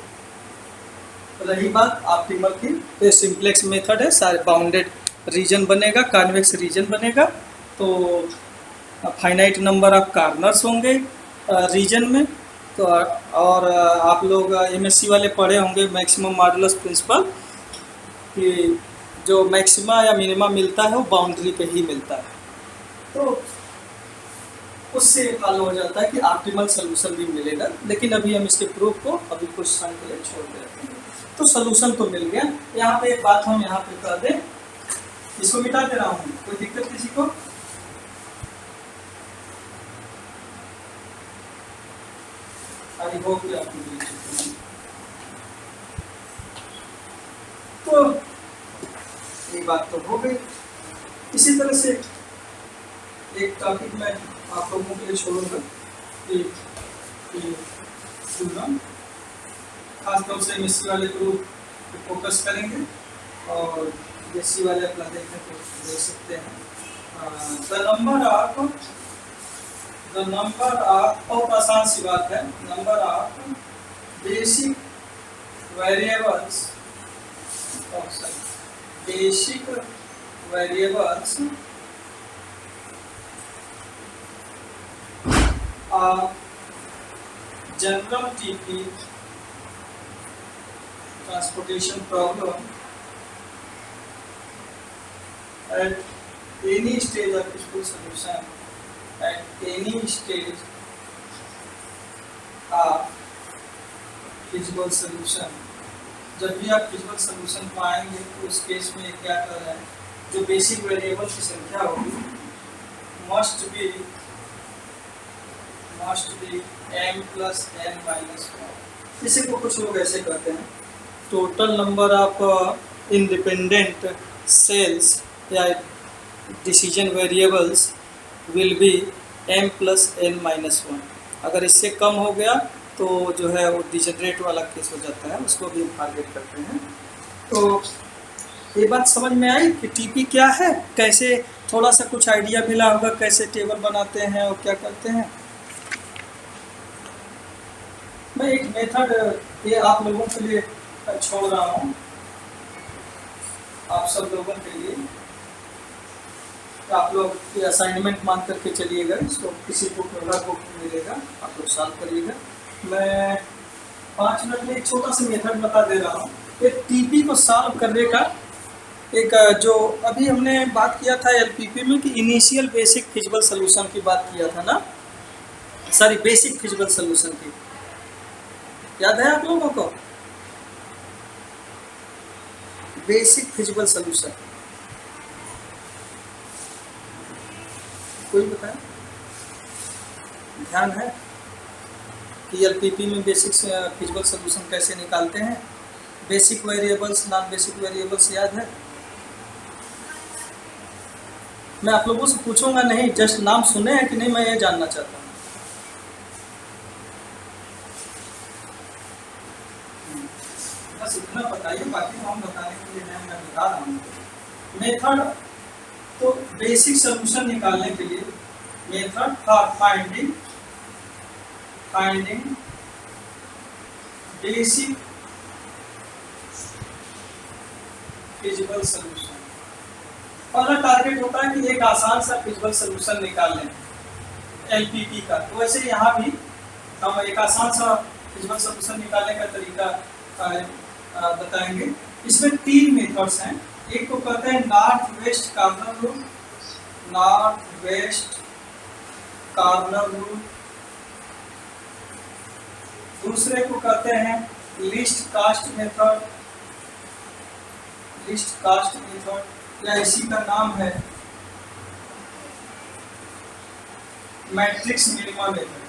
रही बात optimal की, तो सिंप्लेक्स मेथड है, सारे बाउंडेड रीजन बनेगा, कॉन्वेक्स रीजन बनेगा, तो फाइनाइट नंबर ऑफ कार्नर्स होंगे रीजन में। तो और आप लोग एमएससी वाले पढ़े होंगे मैक्सिमम मॉडुलस प्रिंसिपल, कि जो मैक्सिमा या मिनिमा मिलता है वो बाउंड्री पे ही मिलता है, तो उससे फॉलो हो जाता है कि ऑप्टिमल सोल्यूशन भी मिलेगा। लेकिन अभी हम इसके प्रूफ को अभी कुछ समय के लिए छोड़ देते हैं। तो सोल्यूशन तो मिल गया। यहाँ पे एक बात हम यहाँ पे कर दें, इसको मिटा दे रहा हूँ, कोई दिक्कत किसी को? आई होप कि आपको तो ये बात तो हो गई। इसी तरह से एक टॉपिक में आप लोगों के लिए छोड़ूंगा, खासतौर से एमएससी वाले ग्रुप पे फोकस करेंगे, और बीएससी वाले अपना देखें तो देख सकते हैं। द नंबर ऑफ बहुत आसान सी बात है, number of basic variables general TP transportation problem at any stage of physical solution, at any stage of physical solution। जब भी आप फिजिकल सोल्यूशन को आएंगे तो उस केस में क्या कर रहा है, जो बेसिक वेरिएबल की संख्या होगी must be m plus n minus 1। इसी को कुछ लोग ऐसे कहते हैं, total number of independent cells या decision variables will be m plus n minus 1। अगर इससे कम हो गया तो जो है वो डिजेनरेट वाला केस हो जाता है, उसको भी हम टारगेट करते हैं। तो ये बात समझ में आई कि टीपी क्या है, कैसे, थोड़ा सा कुछ आइडिया मिला होगा कैसे टेबल बनाते हैं और क्या करते हैं। मैं एक मेथड ये आप लोगों के लिए छोड़ रहा हूँ, आप सब लोगों के लिए। आप लोग ये असाइनमेंट मान करके चलिएगा, इसको किसी बुक मिलेगा, आप लोग सॉल्व करिएगा। मैं 5 मिनट में एक छोटा सा मेथड बता दे रहा हूँ। एक टीपी को सॉल्व करने का एक जो अभी हमने बात किया था एलपीपी में कि इनिशियल बेसिक फिजिबल सोल्यूशन की बात किया था ना, सॉरी बेसिक फिजिबल सोल्यूशन की, याद है आप लोगों को? बेसिक फिजिबल सोल्यूशन कोई बताए? ध्यान है कि एलपीपी में बेसिक फिजिबल सोल्यूशन कैसे निकालते हैं? Basic variables, non basic variables याद है? मैं आप लोगों से पूछूंगा नहीं, जस्ट नाम सुने हैं कि नहीं, मैं ये जानना चाहता हूँ। बस इतना बताइए, बाकी हम बताने के लिए मैं बता रहा हूँ। मेथड तो बेसिक सोल्यूशन निकालने के लिए method for finding basic feasible solution. पहला टारगेट होता है कि एक आसान सा फिजिबल सोल्यूशन निकाल लें एलपीपी का। तो वैसे यहाँ भी हम एक आसान सा फिजिबल सोल्यूशन निकालने का तरीका बताएंगे। इसमें 3 मेथड्स हैं। एक को कहते हैं north west corner rule, north west corner rule. दूसरे को कहते हैं least cost method, least cost method, या इसी का नाम है मैट्रिक्स मिनिमा मेथड।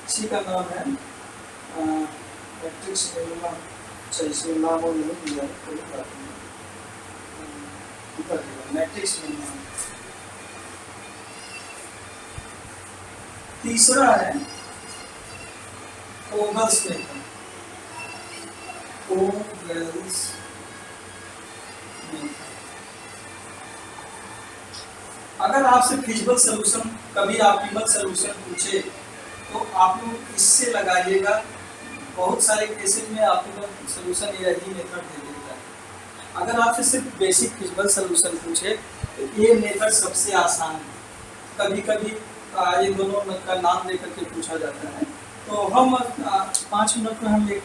इसी का नाम है मैट्रिक्स मिनिमा। इसमें नाम और नहीं दिया है, कोई बात नहीं, मैट्रिक्स मिनिमा। तीसरा है ओगल्स मेथड, ओगल्स मेथड। अगर आपसे फिजिबल सोल्यूशन, कभी ऑप्टिमल सोल्यूशन पूछे तो आप लोग इससे लगाइएगा। बहुत सारे केसेस में ऑप्टिमल सोल्यूशन यही मेथड दे देता है। अगर आपसे सिर्फ बेसिक फिजिबल सोल्यूशन पूछे तो ये मेथड सबसे आसान है। कभी कभी ये दोनों का नाम लेकर के पूछा जाता है। तो हम 5 मिनट में हम एक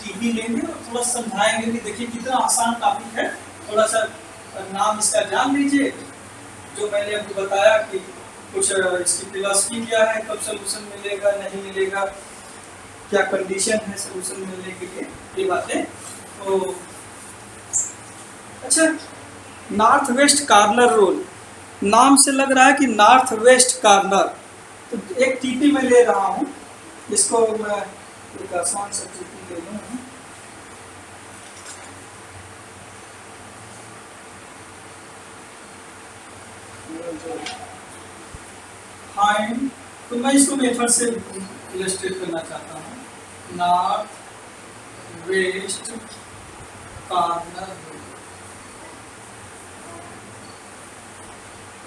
टीवी लेंगे और थोड़ा समझाएंगे कि देखिए कितना आसान टॉपिक है। थोड़ा सा नाम इसका जान लीजिए, जो मैंने अभी बताया कि कुछ इसकी फिलॉसफी क्या है, कब सोल्यूशन मिलेगा नहीं मिलेगा, क्या कंडीशन है सोल्यूशन मिलने के लिए, ये बातें। तो अच्छा, नॉर्थ वेस्ट कॉर्नर रूल, नाम से लग रहा है कि नॉर्थ वेस्ट कॉर्नर। तो एक टीपी में ले रहा हूँ, इसको मैं एक आसान सा टीपी ले लूँ। फाइंड, तो मैं इसको मेथड से इलस्ट्रेट करना चाहता हूँ। North west corner.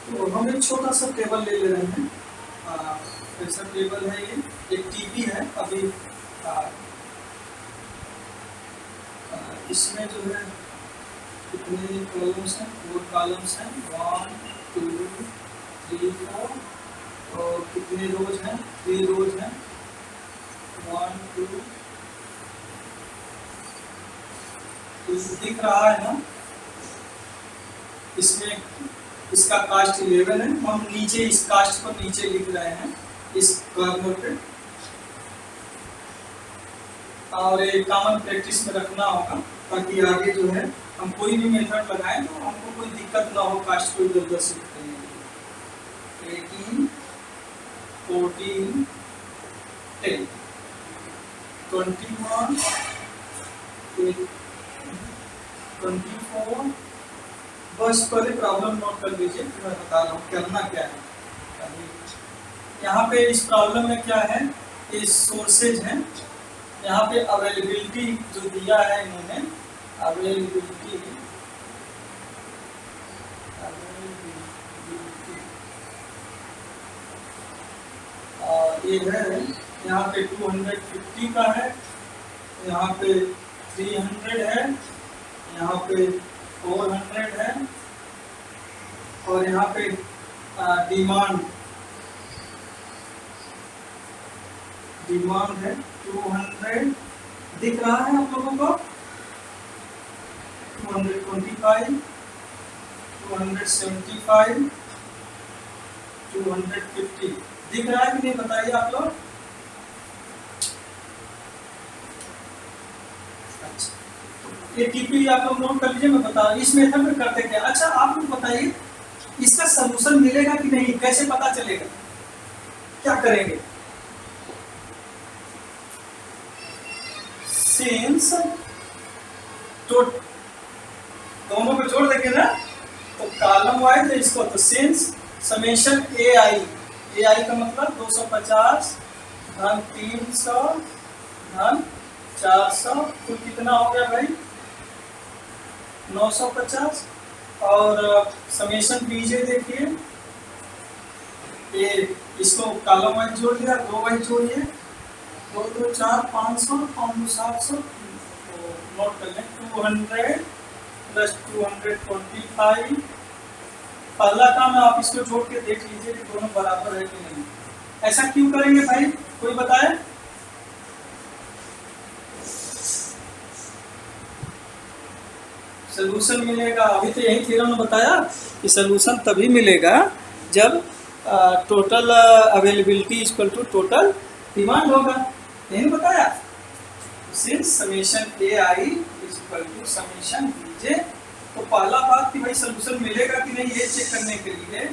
तो हम एक छोटा सा टेबल ले रहे हैं। ऐसा टेबल है, ये एक टीपी है। अभी इसमें जो है कितने कॉलम्स हैं, 4 कॉलम्स हैं, 1 2 3 4, और कितने रोज हैं, 3 रोज हैं, 1 2 दिख रहा है ना। इसमें इसका कास्ट 11 है। हम नीचे इस कास्ट को नीचे लिख रहे हैं इस कॉर्नर पे, और एक कॉमन प्रैक्टिस में रखना होगा ताकि आगे जो है हम कोई भी मेथड लगाएं तो हमको कोई दिक्कत ना हो कास्ट को इधर उधर शिफ्ट करने के लिए। 18 14 10 21 24। बस पहले प्रॉब्लम नोट कर लीजिए, फिर मैं बता रहा हूँ करना क्या है। यहाँ पे इस प्रॉब्लम में क्या है, ये सोर्सेज हैं। यहाँ पे अवेलेबिलिटी जो दिया है इन्होंने, अवेलेबिलिटी ये है। यहाँ पे 250 का है, यहाँ पे 300 है, यहाँ पे 400 है, और यहाँ पे डिमांड है 200। दिख रहा है आप लोगों को? 225, 275, 250 दिख रहा है कि नहीं, बताइए आप लोग। ये टीपी आप लोग नोट कर लीजिए, मैं बता रहा हूँ इस मेथड में करते क्या। अच्छा, आप लोग बताइए इसका सलूशन मिलेगा कि नहीं, कैसे पता चलेगा, क्या करेंगे? सिंस तो दोनों को जोड़ देंगे ना, तो कॉलम वाइज तो इसको, तो सिंस समेशन ए आई का मतलब 250 धन 300 धन 400, कुल कितना हो गया भाई 950। और समेशन बीजे देखिए, ये इसको कॉलम वाइज जोड़ दिया, 2 वाइज जोड़िए, 2 2 4 500, 5 2 700, नोट कर लें 200 प्लस 225। पहला काम है, आप इसको जोड़ के देख लीजिए कि दोनों बराबर है कि नहीं। ऐसा क्यों करेंगे भाई, कोई बताए? सोल्यूशन मिलेगा, अभी तो यही थ्योरम ने बताया कि सोल्यूशन तभी मिलेगा जब total availability equal to total demand होगा, यही बताया। Since summation A i equal to summation b j, तो पहला बात कि भाई सोल्यूशन मिलेगा कि नहीं ये चेक करने के लिए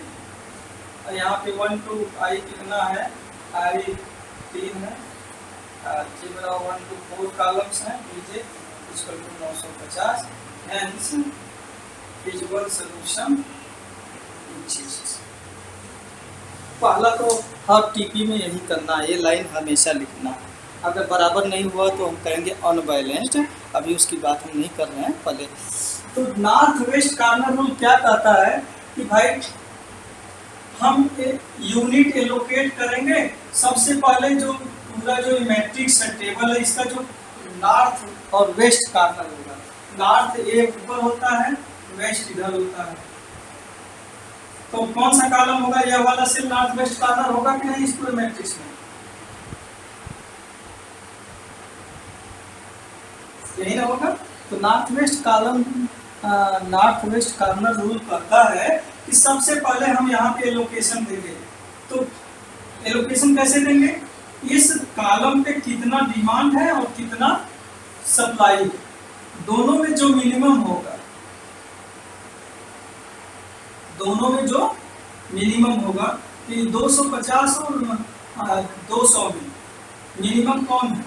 यहाँ पे 1 to आई कितना है, आई 3 है, अलजेब्रा 1 to 4 कॉलम्स हैं, B J equal to 950, hence feasible solution. पहला तो हर टीपी में यही करना है, ये लाइन हमेशा लिखना है। अगर बराबर नहीं हुआ तो हम कहेंगे अनबैलेंस्ड, अभी उसकी बात हम नहीं कर रहे हैं पहले। तो नॉर्थ वेस्ट कॉर्नर रूल क्या कहता है कि भाई हम यूनिट एलोकेट करेंगे। सबसे पहले जो पूरा जो मैट्रिक्स टेबल है इसका जो नॉर्थ और वेस्ट कॉर्नर होगा, नॉर्थ ए ऊपर होता है, वेस्ट इधर होता है, तो कौन सा कॉलम होगा, यह वाला सेल नॉर्थ वेस्ट कॉर्नर होगा कि नहीं इस पूरे मैट्रिक्स में, यही ना होगा। तो north west column north west corner rule कहता है कि सबसे पहले हम यहाँ पे एलोकेशन देंगे। तो एलोकेशन कैसे देंगे, इस कॉलम पे कितना डिमांड है और कितना सप्लाई है, दोनों में जो मिनिमम होगा, दोनों में जो मिनिमम होगा, कि 250 और 200 में मिनिमम कौन है,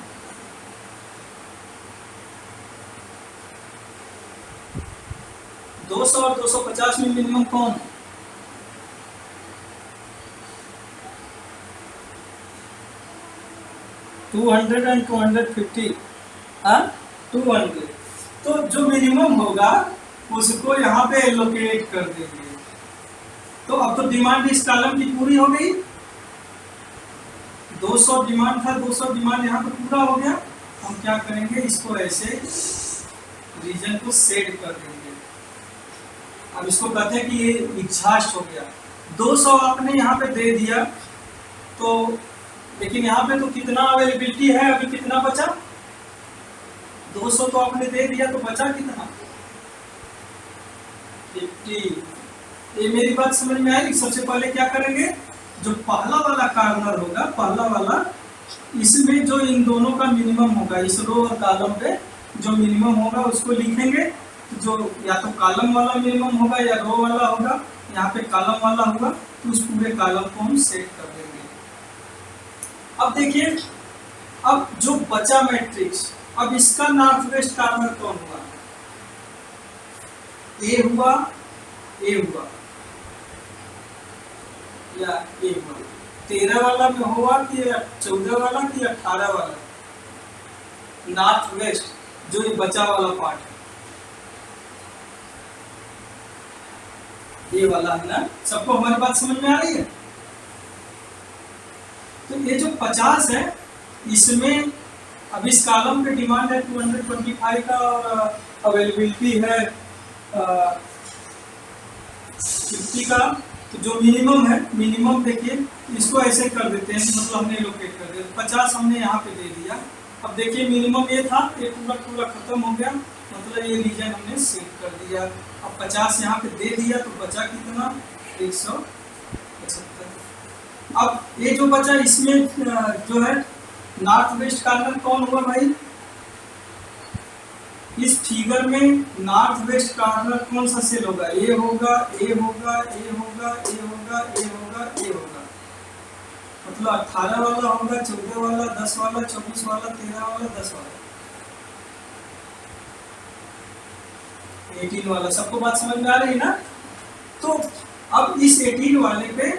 200 और 250 में मिनिमम कौन है, $200 और 250, हाँ 200। तो जो मिनिमम होगा उसको यहाँ पे एलोकेट कर देंगे। तो अब तो डिमांड इस कॉलम की पूरी हो गई, 200 डिमांड था, 200 डिमांड यहाँ पे पूरा हो गया। हम क्या करेंगे, इसको ऐसे रीजन को सेट कर देंगे। अब इसको कहते हैं कि ये एग्जॉस्ट हो गया। 200 आपने यहाँ पे दे दिया, तो लेकिन यहाँ पे तो कितना अवेलेबिलिटी है, अभी कितना बचा, 200 तो आपने दे दिया, तो बचा कितना, 50। ये मेरी बात समझ में आई। सबसे पहले क्या करेंगे, जो पहला वाला कॉर्नर होगा, पहला वाला, इसमें जो इन दोनों का मिनिमम होगा, इस रो और कॉलम पे जो मिनिमम होगा उसको लिखेंगे। जो या तो कॉलम वाला मिनिमम होगा या रो वाला होगा, यहाँ पे कॉलम वाला होगा, तो उस पूरे कॉलम को हम सेट कर देंगे। अब देखिए, अब जो बचा मैट्रिक्स, अब इसका नॉर्थ वेस्ट कॉर्नर कौन हुआ, ए हुआ, ए हुआ या ए हुआ, 13 वाला में हुआ कि 14 वाला कि 18 वाला, नॉर्थ वेस्ट जो ये बचा वाला पार्ट है, ये वाला है ना। सबको हमारी बात समझ में आ रही है। तो ये जो 50 है, इसमें अब इस कॉलम पे डिमांड है 225 का और अवेलेबिलिटी है 50 का। तो जो मिनिमम है, मिनिमम देखिए इसको ऐसे कर देते हैं, मतलब हमने लोकेट कर दिया, 50 हमने यहाँ पे दे दिया। अब देखिए मिनिमम ये था, ये पूरा खत्म हो गया, मतलब ये रीजन हमने सेट कर दिया। अब 50 यहाँ पे दे दिया, तो बचा कितना, 175। अब ये जो बचा, इसमें जो है नॉर्थ वेस्ट कॉर्नर कौन हुआ भाई, इस फिगर में नॉर्थ वेस्ट कॉर्नर कौन सा सेल होगा, ए होगा, ए होगा, ए होगा, ए होगा, ए होगा, ए होगा, मतलब 18 वाला होगा, 14 वाला, 10 वाला, 24 वाला, 13 वाला, 10 वाला, 18 वाला। सबको बात समझ में आ रही है ना। तो अब इस 18 वाले पे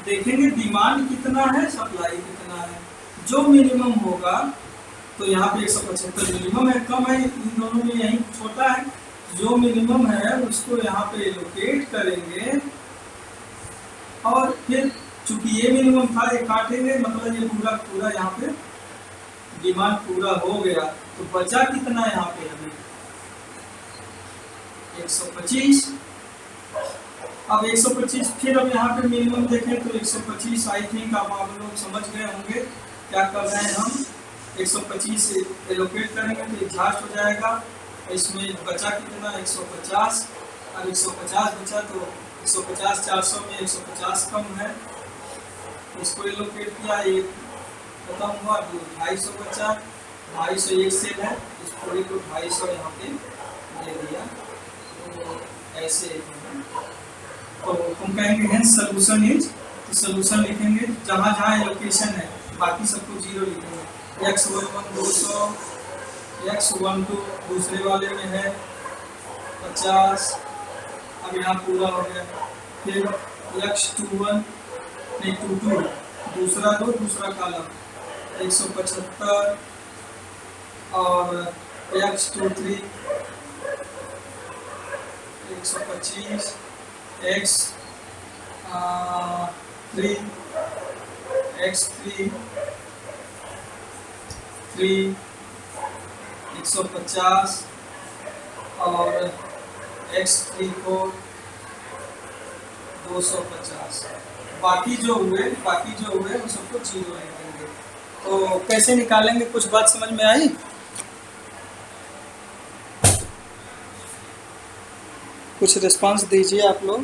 देखेंगे डिमांड कितना है, सप्लाई कितना है। जो मिनिमम होगा, तो यहाँ पे 175 मिनिमम है, कम है, इन दोनों में यही छोटा है। जो मिनिमम है उसको यहाँ पे लोकेट करेंगे, और फिर चूंकि ये मिनिमम था, ये काटेंगे, मतलब ये पूरा यहाँ पे डिमांड पूरा हो गया। तो बचा कितना यहाँ पे हमें, 125। अब 125 फिर अब यहाँ पे मिनिमम देखें तो 125 आई थिंक आप लोग समझ गए होंगे क्या कर रहे हैं हम। 125 एलोकेट करेंगे तो एग्जॉस्ट हो जाएगा। इसमें बचा कितना 150। अब 150 बचा तो 150 400 में 150 कम है, इसको एलोकेट किया, ये खत्म हुआ, 250 बचा, 250 एक सेल है, इस पूरे को 250 यहाँ पे दे दिया। तो ऐसे तो हम कहेंगे हेंस सोल्यूशन इज, तो सोल्यूशन लिखेंगे जहाँ जहाँ एलोकेशन है, बाकी सबको 0 लिखेंगे। x11 200, x12 दूसरे वाले में है 50, अब यहाँ पूरा हो गया। फिर x21 नहीं 22 दूसरा दो, दूसरा कालम 175, और x23 125, x3 150, और x3 को 250। बाकी जो हुए उन सबको 0 लिखेंगे। तो कैसे निकालेंगे, कुछ बात समझ में आई? कुछ रिस्पांस दीजिए आप लोग।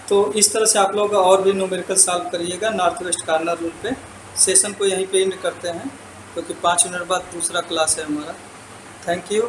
तो इस तरह से आप लोग और भी न्यूमेरिकल सॉल्व करिएगा नॉर्थ वेस्ट कॉर्नर रूल पे। सेशन को यहीं पे एंड करते हैं क्योंकि 5 मिनट बाद दूसरा क्लास है हमारा। Thank you.